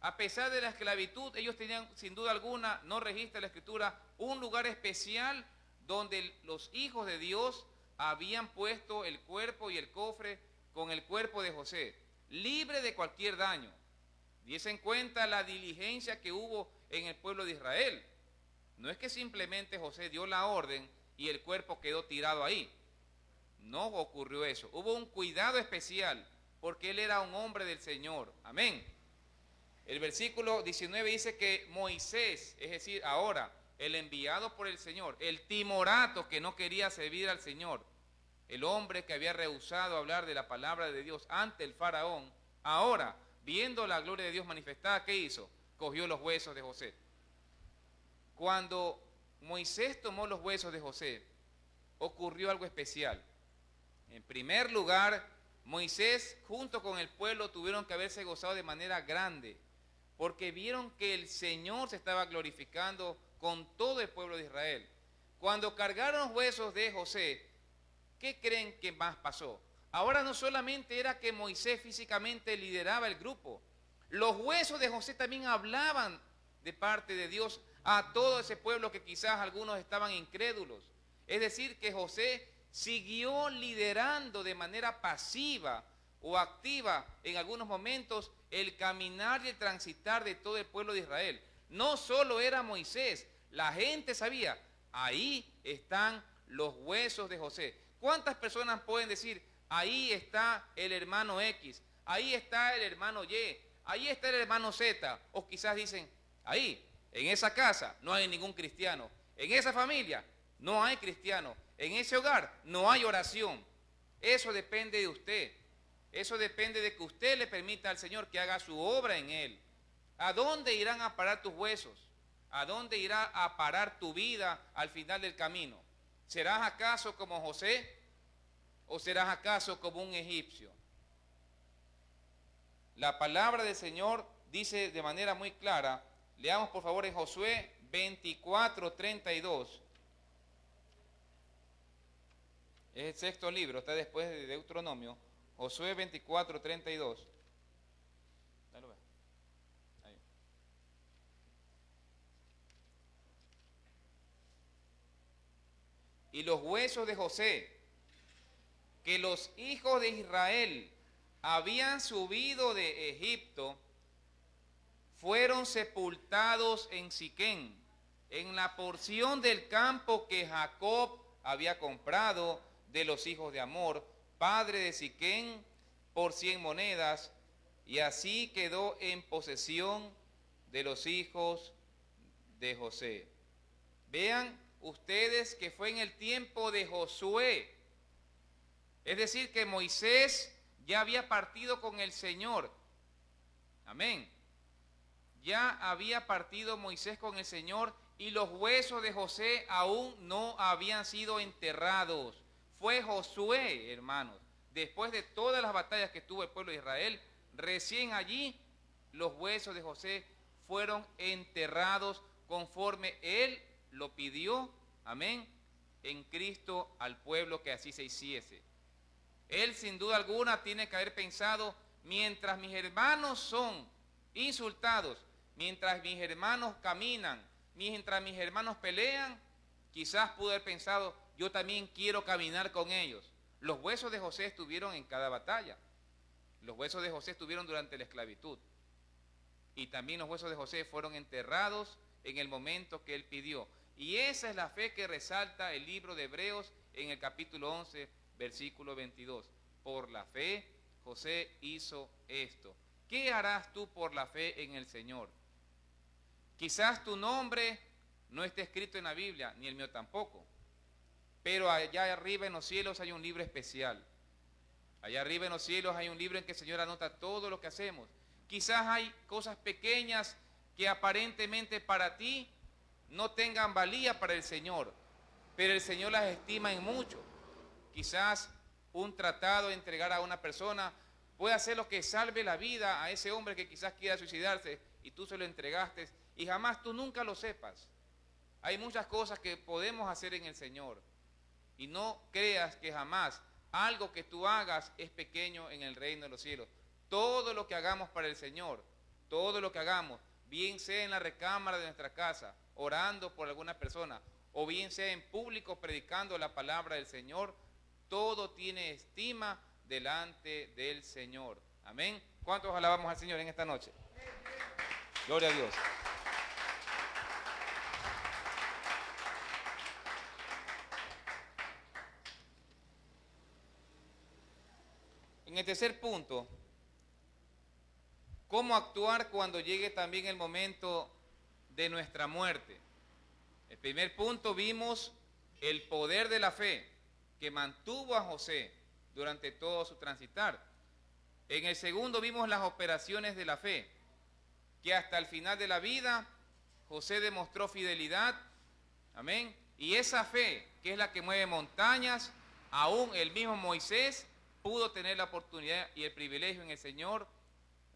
A pesar de la esclavitud, ellos tenían, sin duda alguna, no registra la Escritura, un lugar especial donde los hijos de Dios habían puesto el cuerpo y el cofre con el cuerpo de José, libre de cualquier daño. Diese en cuenta la diligencia que hubo en el pueblo de Israel. No es que simplemente José dio la orden y el cuerpo quedó tirado ahí. No ocurrió eso. Hubo un cuidado especial porque él era un hombre del Señor. Amén. El versículo 19 dice que Moisés, es decir, ahora, el enviado por el Señor, el timorato que no quería servir al Señor, el hombre que había rehusado hablar de la palabra de Dios ante el faraón, ahora, viendo la gloria de Dios manifestada, ¿qué hizo? Cogió los huesos de José. Cuando Moisés tomó los huesos de José, ocurrió algo especial. En primer lugar, Moisés junto con el pueblo tuvieron que haberse gozado de manera grande, porque vieron que el Señor se estaba glorificando con todo el pueblo de Israel. Cuando cargaron los huesos de José, ¿qué creen que más pasó? Ahora no solamente era que Moisés físicamente lideraba el grupo, los huesos de José también hablaban de parte de Dios a todo ese pueblo que quizás algunos estaban incrédulos. Es decir, que José siguió liderando de manera pasiva o activa en algunos momentos el caminar y el transitar de todo el pueblo de Israel. No solo era Moisés, la gente sabía, ahí están los huesos de José. ¿Cuántas personas pueden decir, ahí está el hermano X, ahí está el hermano Y, ahí está el hermano Z? O quizás dicen, ahí, en esa casa no hay ningún cristiano, en esa familia no hay cristiano, en ese hogar no hay oración. Eso depende de usted. Eso depende de que usted le permita al Señor que haga su obra en él. ¿A dónde irán a parar tus huesos? ¿A dónde irá a parar tu vida al final del camino? ¿Serás acaso como José o serás acaso como un egipcio? La palabra del Señor dice de manera muy clara, leamos por favor en Josué 24:32. Es el sexto libro, está después de Deuteronomio. Josué 24:32. Ahí. Y los huesos de José, que los hijos de Israel habían subido de Egipto, fueron sepultados en Siquén, en la porción del campo que Jacob había comprado de los hijos de Amor, padre de Siquén, por 100 monedas, y así quedó en posesión de los hijos de José. Vean ustedes que fue en el tiempo de Josué, es decir, que Moisés ya había partido con el Señor. Amén. Ya había partido Moisés con el Señor y los huesos de José aún no habían sido enterrados. Fue Josué, hermanos, después de todas las batallas que tuvo el pueblo de Israel, recién allí los huesos de José fueron enterrados conforme él lo pidió, amén, en Cristo al pueblo que así se hiciese. Él sin duda alguna tiene que haber pensado, mientras mis hermanos son insultados, mientras mis hermanos caminan, mientras mis hermanos pelean, quizás pudo haber pensado, yo también quiero caminar con ellos. Los huesos de José estuvieron en cada batalla. Los huesos de José estuvieron durante la esclavitud. Y también los huesos de José fueron enterrados en el momento que él pidió. Y esa es la fe que resalta el libro de Hebreos en el capítulo 11, versículo 22. Por la fe, José hizo esto. ¿Qué harás tú por la fe en el Señor? Quizás tu nombre no esté escrito en la Biblia, ni el mío tampoco. Pero allá arriba en los cielos hay un libro especial. Allá arriba en los cielos hay un libro en que el Señor anota todo lo que hacemos. Quizás hay cosas pequeñas que aparentemente para ti no tengan valía para el Señor, pero el Señor las estima en mucho. Quizás un tratado de entregar a una persona puede hacer lo que salve la vida a ese hombre que quizás quiera suicidarse y tú se lo entregaste y jamás tú nunca lo sepas. Hay muchas cosas que podemos hacer en el Señor y no creas que jamás algo que tú hagas es pequeño en el reino de los cielos. Todo lo que hagamos para el Señor, todo lo que hagamos, bien sea en la recámara de nuestra casa, orando por alguna persona, o bien sea en público predicando la palabra del Señor, todo tiene estima delante del Señor. Amén. ¿Cuántos alabamos al Señor en esta noche? Gloria a Dios. En el tercer punto, ¿cómo actuar cuando llegue también el momento de nuestra muerte? El primer punto vimos el poder de la fe que mantuvo a José durante todo su transitar. En el segundo vimos las operaciones de la fe, que hasta el final de la vida José demostró fidelidad, amén, y esa fe, que es la que mueve montañas, aún el mismo Moisés pudo tener la oportunidad y el privilegio en el Señor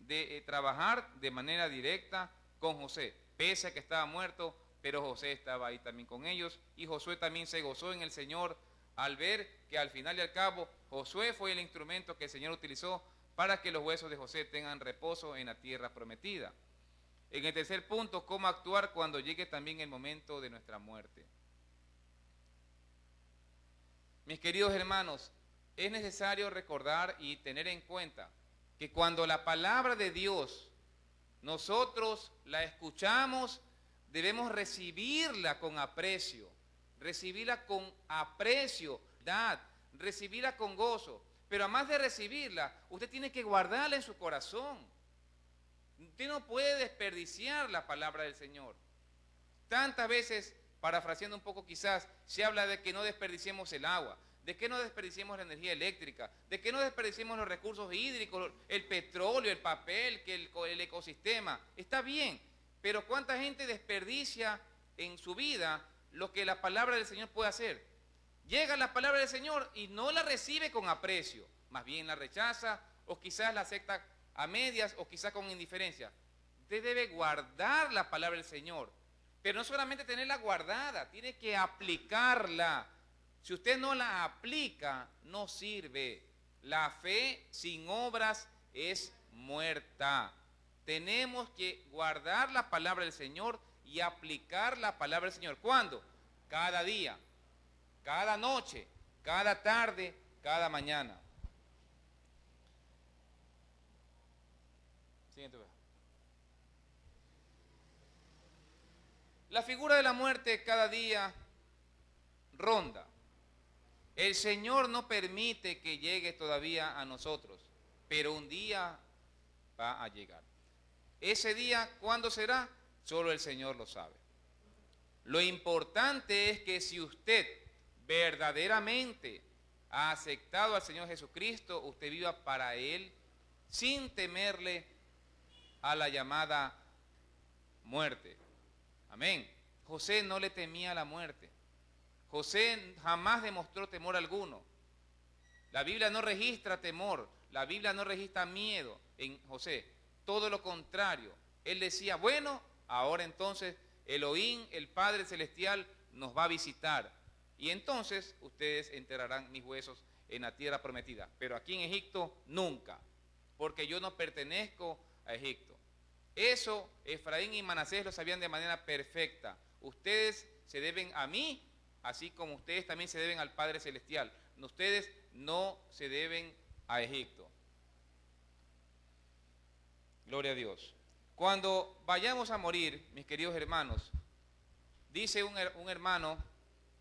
de trabajar de manera directa con José, pese a que estaba muerto, pero José estaba ahí también con ellos, y Josué también se gozó en el Señor al ver que al final y al cabo Josué fue el instrumento que el Señor utilizó para que los huesos de José tengan reposo en la tierra prometida. En el tercer punto, cómo actuar cuando llegue también el momento de nuestra muerte. Mis queridos hermanos, es necesario recordar y tener en cuenta que cuando la palabra de Dios nosotros la escuchamos, debemos recibirla con aprecio, recibirla con gozo. Pero además de recibirla, usted tiene que guardarla en su corazón. Usted no puede desperdiciar la palabra del Señor. Tantas veces, parafraseando un poco quizás, se habla de que no desperdiciemos el agua, de que no desperdiciemos la energía eléctrica, de que no desperdiciemos los recursos hídricos, el petróleo, el papel, que el ecosistema. Está bien, pero ¿cuánta gente desperdicia en su vida lo que la palabra del Señor puede hacer? Llega la palabra del Señor y no la recibe con aprecio, más bien la rechaza o quizás la acepta a medias o quizás con indiferencia. Usted debe guardar la palabra del Señor, pero no solamente tenerla guardada, tiene que aplicarla. Si usted no la aplica, no sirve. La fe sin obras es muerta. Tenemos que guardar la palabra del Señor y aplicar la palabra del Señor. ¿Cuándo? Cada día, cada noche, cada tarde, cada mañana. Siguiente. La figura de la muerte cada día ronda. El Señor no permite que llegue todavía a nosotros, pero un día va a llegar. Ese día, ¿cuándo será? Solo el Señor lo sabe. Lo importante es que si usted verdaderamente ha aceptado al Señor Jesucristo, usted viva para Él sin temerle a la llamada muerte. Amén. José no le temía a la muerte. José jamás demostró temor alguno. La Biblia no registra temor, la Biblia no registra miedo en José. Todo lo contrario. Él decía, bueno, ahora entonces Elohim, el Padre Celestial, nos va a visitar. Y entonces ustedes enterrarán mis huesos en la tierra prometida. Pero aquí en Egipto nunca, porque yo no pertenezco a Egipto. Eso Efraín y Manasés lo sabían de manera perfecta. Ustedes se deben a mí, así como ustedes también se deben al Padre Celestial. Ustedes no se deben a Egipto. Gloria a Dios. Cuando vayamos a morir, mis queridos hermanos, dice un hermano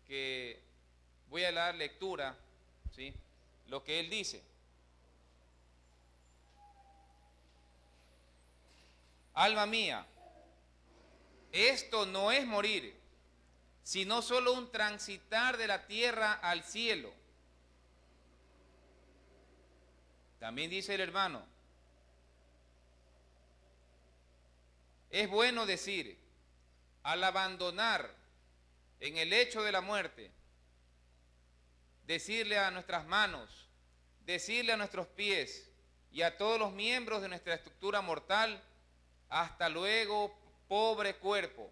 que voy a dar lectura, ¿sí? Lo que él dice. Alma mía, esto no es morir, sino solo un transitar de la tierra al cielo. También dice el hermano, es bueno decir, al abandonar en el lecho de la muerte, decirle a nuestras manos, decirle a nuestros pies y a todos los miembros de nuestra estructura mortal, hasta luego, pobre cuerpo,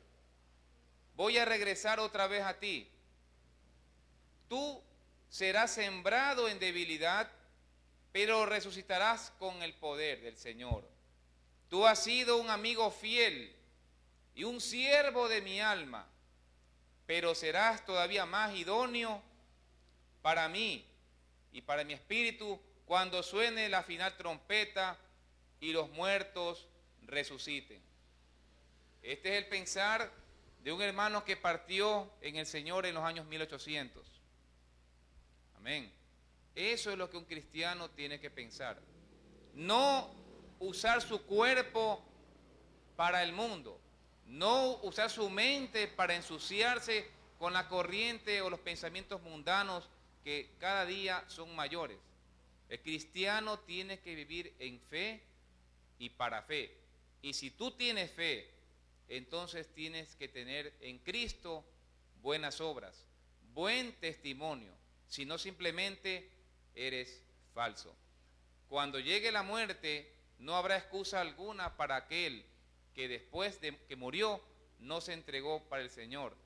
voy a regresar otra vez a ti. Tú serás sembrado en debilidad, pero resucitarás con el poder del Señor. Tú has sido un amigo fiel y un siervo de mi alma, pero serás todavía más idóneo para mí y para mi espíritu cuando suene la final trompeta y los muertos resuciten. Este es el pensar de un hermano que partió en el Señor en los años 1800. Amén. Eso es lo que un cristiano tiene que pensar. No usar su cuerpo para el mundo. No usar su mente para ensuciarse con la corriente o los pensamientos mundanos que cada día son mayores. El cristiano tiene que vivir en fe y para fe. Y si tú tienes fe, entonces tienes que tener en Cristo buenas obras, buen testimonio, si no simplemente eres falso. Cuando llegue la muerte, no habrá excusa alguna para aquel que después de que murió no se entregó para el Señor.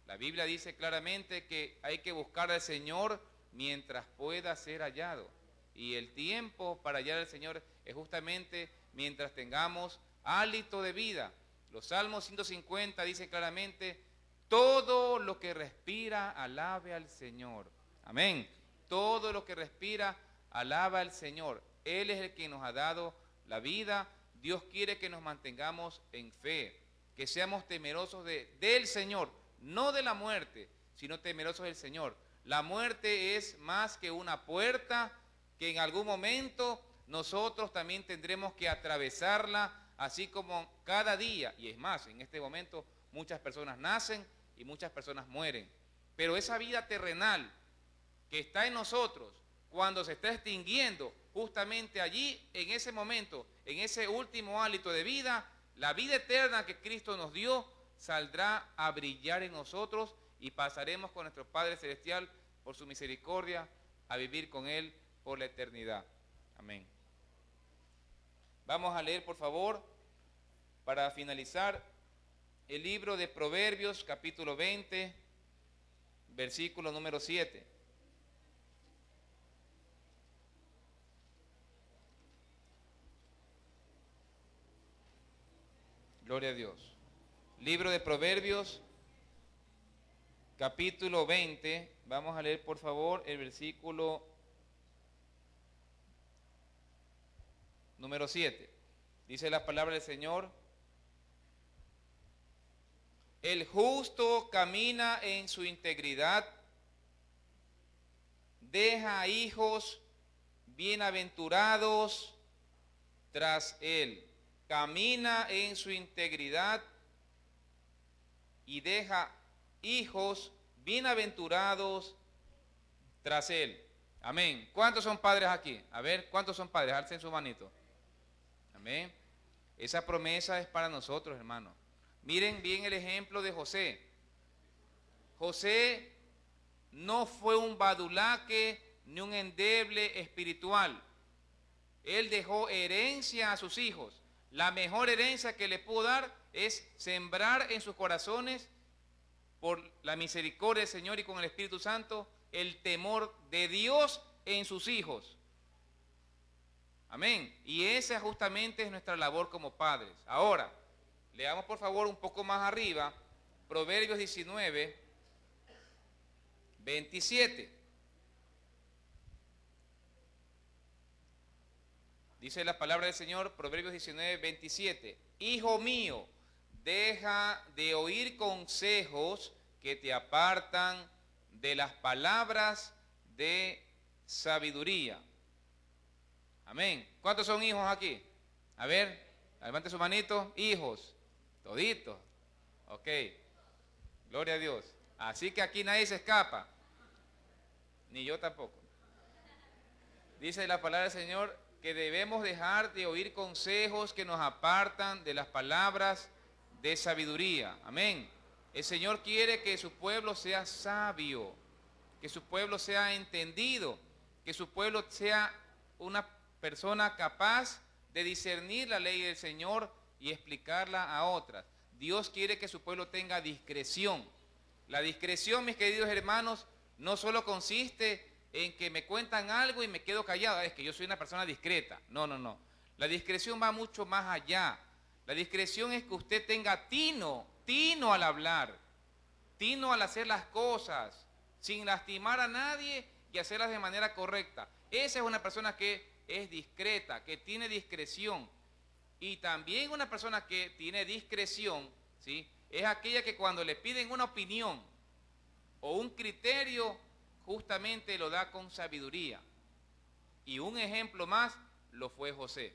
La Biblia dice claramente que hay que buscar al Señor mientras pueda ser hallado. Y el tiempo para hallar al Señor es justamente mientras tengamos hálito de vida. Los Salmos 150 dicen claramente, todo lo que respira, alabe al Señor. Amén. Todo lo que respira, alaba al Señor. Él es el que nos ha dado la vida. Dios quiere que nos mantengamos en fe, que seamos temerosos del Señor, no de la muerte, sino temerosos del Señor. La muerte es más que una puerta que en algún momento nosotros también tendremos que atravesarla, así como cada día. Y es más, en este momento muchas personas nacen y muchas personas mueren. Pero esa vida terrenal que está en nosotros, cuando se está extinguiendo, justamente allí, en ese momento, en ese último hálito de vida, la vida eterna que Cristo nos dio saldrá a brillar en nosotros y pasaremos con nuestro Padre Celestial por su misericordia a vivir con Él por la eternidad. Amén. Vamos a leer, por favor, para finalizar, el libro de Proverbios, capítulo 20, versículo número 7. Gloria a Dios. Libro de Proverbios, capítulo 20. Vamos a leer, por favor, el versículo número 7. Dice la palabra del Señor: el justo camina en su integridad, deja hijos bienaventurados tras él. Camina en su integridad y deja hijos bienaventurados tras él. Amén. ¿Cuántos son padres aquí? A ver, ¿cuántos son padres? Alcen su manito. Amén. Esa promesa es para nosotros, hermanos. Miren bien el ejemplo de José. José no fue un badulaque ni un endeble espiritual. Él dejó herencia a sus hijos. La mejor herencia que le pudo dar es sembrar en sus corazones, por la misericordia del Señor y con el Espíritu Santo, el temor de Dios en sus hijos. Amén. Y esa justamente es nuestra labor como padres. Ahora, leamos por favor un poco más arriba, Proverbios 19, 27. Dice la palabra del Señor, Proverbios 19, 27. Hijo mío, deja de oír consejos que te apartan de las palabras de sabiduría. Amén. ¿Cuántos son hijos aquí? A ver, levante su manito. Hijos, toditos. Ok, gloria a Dios. Así que aquí nadie se escapa, ni yo tampoco. Dice la palabra del Señor que debemos dejar de oír consejos que nos apartan de las palabras de sabiduría. Amén. El Señor quiere que su pueblo sea sabio, que su pueblo sea entendido, que su pueblo sea una persona capaz de discernir la ley del Señor y explicarla a otras. Dios quiere que su pueblo tenga discreción. La discreción, mis queridos hermanos, no solo consiste en que me cuentan algo y me quedo callado, es que yo soy una persona discreta. No, no, no. La discreción va mucho más allá. La discreción es que usted tenga tino al hablar, tino al hacer las cosas, sin lastimar a nadie y hacerlas de manera correcta. Esa es una persona que es discreta, que tiene discreción. Y también una persona que tiene discreción, ¿sí?, es aquella que cuando le piden una opinión o un criterio, justamente lo da con sabiduría. Y un ejemplo más lo fue José,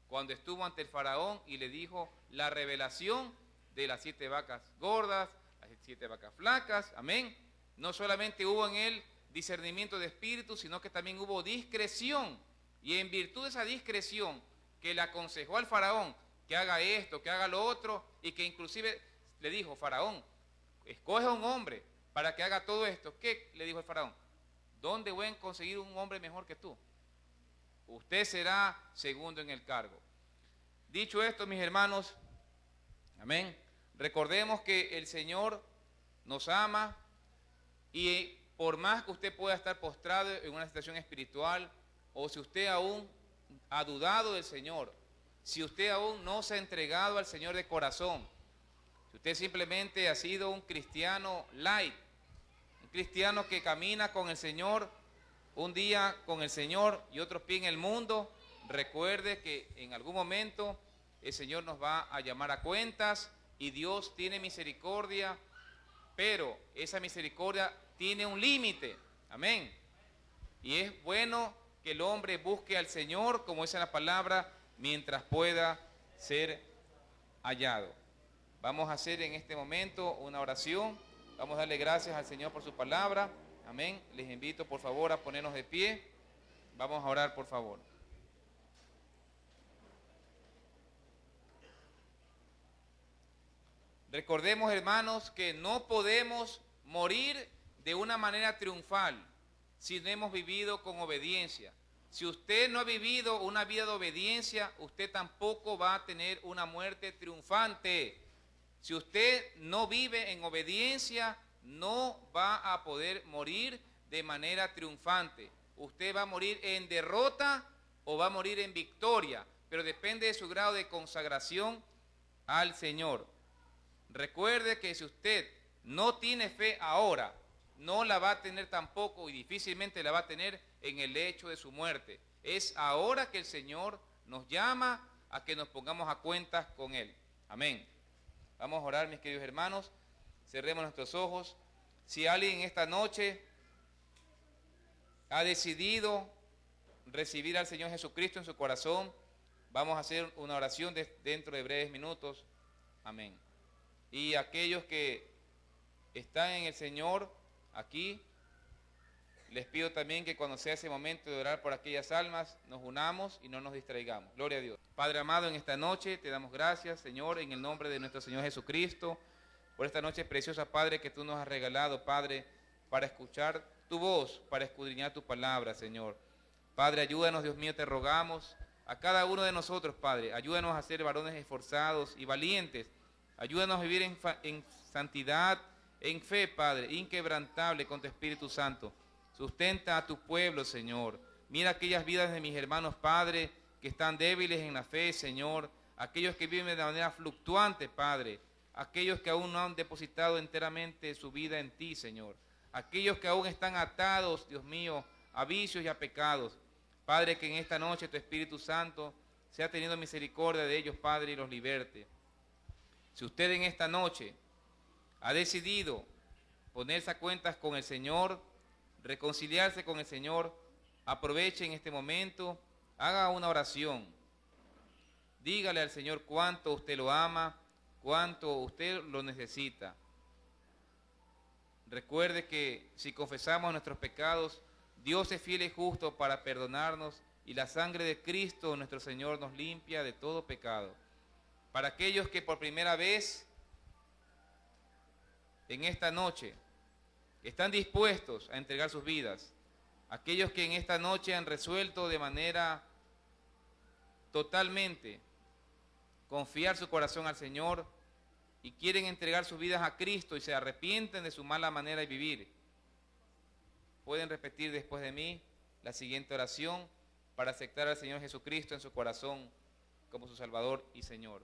cuando estuvo ante el faraón y le dijo la revelación de las 7 vacas gordas, las 7 vacas flacas. Amén. No solamente hubo en él discernimiento de espíritu, sino que también hubo discreción. Y en virtud de esa discreción, que le aconsejó al faraón que haga esto, que haga lo otro, y que inclusive le dijo: faraón, escoge a un hombre para que haga todo esto. ¿Qué le dijo el faraón? ¿Dónde voy a conseguir un hombre mejor que tú? Usted será segundo en el cargo. Dicho esto, mis hermanos, amén, recordemos que el Señor nos ama y por más que usted pueda estar postrado en una situación espiritual, o si usted aún ha dudado del Señor, si usted aún no se ha entregado al Señor de corazón, si usted simplemente ha sido un cristiano light, un cristiano que camina con el Señor, un día con el Señor y otros pies en el mundo, recuerde que en algún momento el Señor nos va a llamar a cuentas y Dios tiene misericordia, pero esa misericordia tiene un límite. Amén. Y es bueno que el hombre busque al Señor, como dice la palabra, mientras pueda ser hallado. Vamos a hacer en este momento una oración. Vamos a darle gracias al Señor por su palabra. Amén. Les invito por favor a ponernos de pie. Vamos a orar por favor. Recordemos, hermanos, que no podemos morir de una manera triunfal si no hemos vivido con obediencia. Si usted no ha vivido una vida de obediencia, usted tampoco va a tener una muerte triunfante. Si usted no vive en obediencia, no va a poder morir de manera triunfante. Usted va a morir en derrota o va a morir en victoria, pero depende de su grado de consagración al Señor. Recuerde que si usted no tiene fe ahora, no la va a tener tampoco y difícilmente la va a tener en el hecho de su muerte. Es ahora que el Señor nos llama a que nos pongamos a cuentas con Él. Amén. Vamos a orar, mis queridos hermanos. Cerremos nuestros ojos. Si alguien esta noche ha decidido recibir al Señor Jesucristo en su corazón, vamos a hacer una oración dentro de breves minutos. Amén. Y aquellos que están en el Señor aquí, les pido también que cuando sea ese momento de orar por aquellas almas, nos unamos y no nos distraigamos. Gloria a Dios. Padre amado, en esta noche te damos gracias, Señor, en el nombre de nuestro Señor Jesucristo, por esta noche preciosa, Padre, que tú nos has regalado, Padre, para escuchar tu voz, para escudriñar tu palabra, Señor. Padre, ayúdanos, Dios mío, te rogamos, a cada uno de nosotros, Padre, ayúdanos a ser varones esforzados y valientes. Ayúdanos a vivir en santidad, en fe, Padre, inquebrantable con tu Espíritu Santo. Sustenta a tu pueblo, Señor. Mira aquellas vidas de mis hermanos, Padre, que están débiles en la fe, Señor. Aquellos que viven de manera fluctuante, Padre. Aquellos que aún no han depositado enteramente su vida en ti, Señor. Aquellos que aún están atados, Dios mío, a vicios y a pecados. Padre, que en esta noche tu Espíritu Santo sea teniendo misericordia de ellos, Padre, y los liberte. Si usted en esta noche ha decidido ponerse a cuentas con el Señor, reconciliarse con el Señor, aproveche en este momento, haga una oración. Dígale al Señor cuánto usted lo ama, cuánto usted lo necesita. Recuerde que si confesamos nuestros pecados, Dios es fiel y justo para perdonarnos y la sangre de Cristo nuestro Señor nos limpia de todo pecado. Para aquellos que por primera vez en esta noche están dispuestos a entregar sus vidas, aquellos que en esta noche han resuelto de manera totalmente confiar su corazón al Señor y quieren entregar sus vidas a Cristo y se arrepienten de su mala manera de vivir, pueden repetir después de mí la siguiente oración para aceptar al Señor Jesucristo en su corazón como su Salvador y Señor.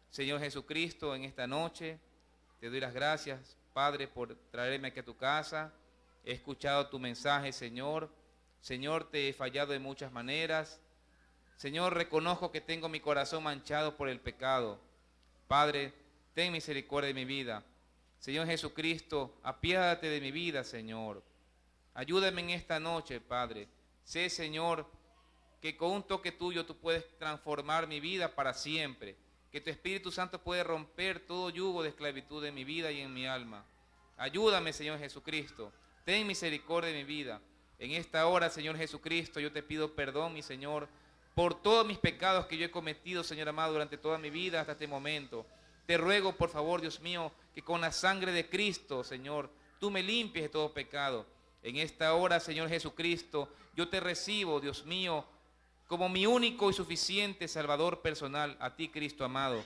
Señor Jesucristo, en esta noche te doy las gracias, Padre, por traerme aquí a tu casa. He escuchado tu mensaje, Señor. Señor, te he fallado de muchas maneras. Señor, reconozco que tengo mi corazón manchado por el pecado. Padre, ten misericordia de mi vida. Señor Jesucristo, apiádate de mi vida, Señor. Ayúdame en esta noche, Padre. Sé, Señor, que con un toque tuyo tú puedes transformar mi vida para siempre. Que tu Espíritu Santo puede romper todo yugo de esclavitud en mi vida y en mi alma. Ayúdame, Señor Jesucristo. Ten misericordia de mi vida. En esta hora, Señor Jesucristo, yo te pido perdón, mi Señor, por todos mis pecados que yo he cometido, Señor amado, durante toda mi vida hasta este momento. Te ruego, por favor, Dios mío, que con la sangre de Cristo, Señor, tú me limpies de todo pecado. En esta hora, Señor Jesucristo, yo te recibo, Dios mío, como mi único y suficiente Salvador personal, a ti, Cristo amado.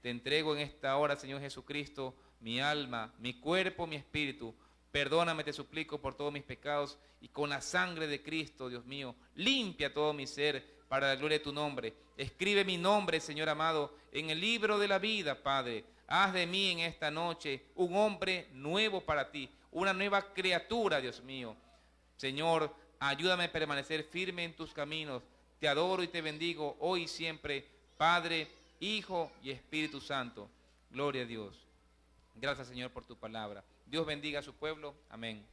Te entrego en esta hora, Señor Jesucristo, mi alma, mi cuerpo, mi espíritu, Perdóname, te suplico, por todos mis pecados, y con la sangre de Cristo, Dios mío, limpia todo mi ser para la gloria de tu nombre. Escribe mi nombre, Señor amado, en el libro de la vida, Padre. Haz de mí en esta noche un hombre nuevo para ti, una nueva criatura, Dios mío. Señor, ayúdame a permanecer firme en tus caminos. Te adoro y te bendigo hoy y siempre, Padre, Hijo y Espíritu Santo. Gloria a Dios. Gracias, Señor, por tu palabra. Dios bendiga a su pueblo. Amén.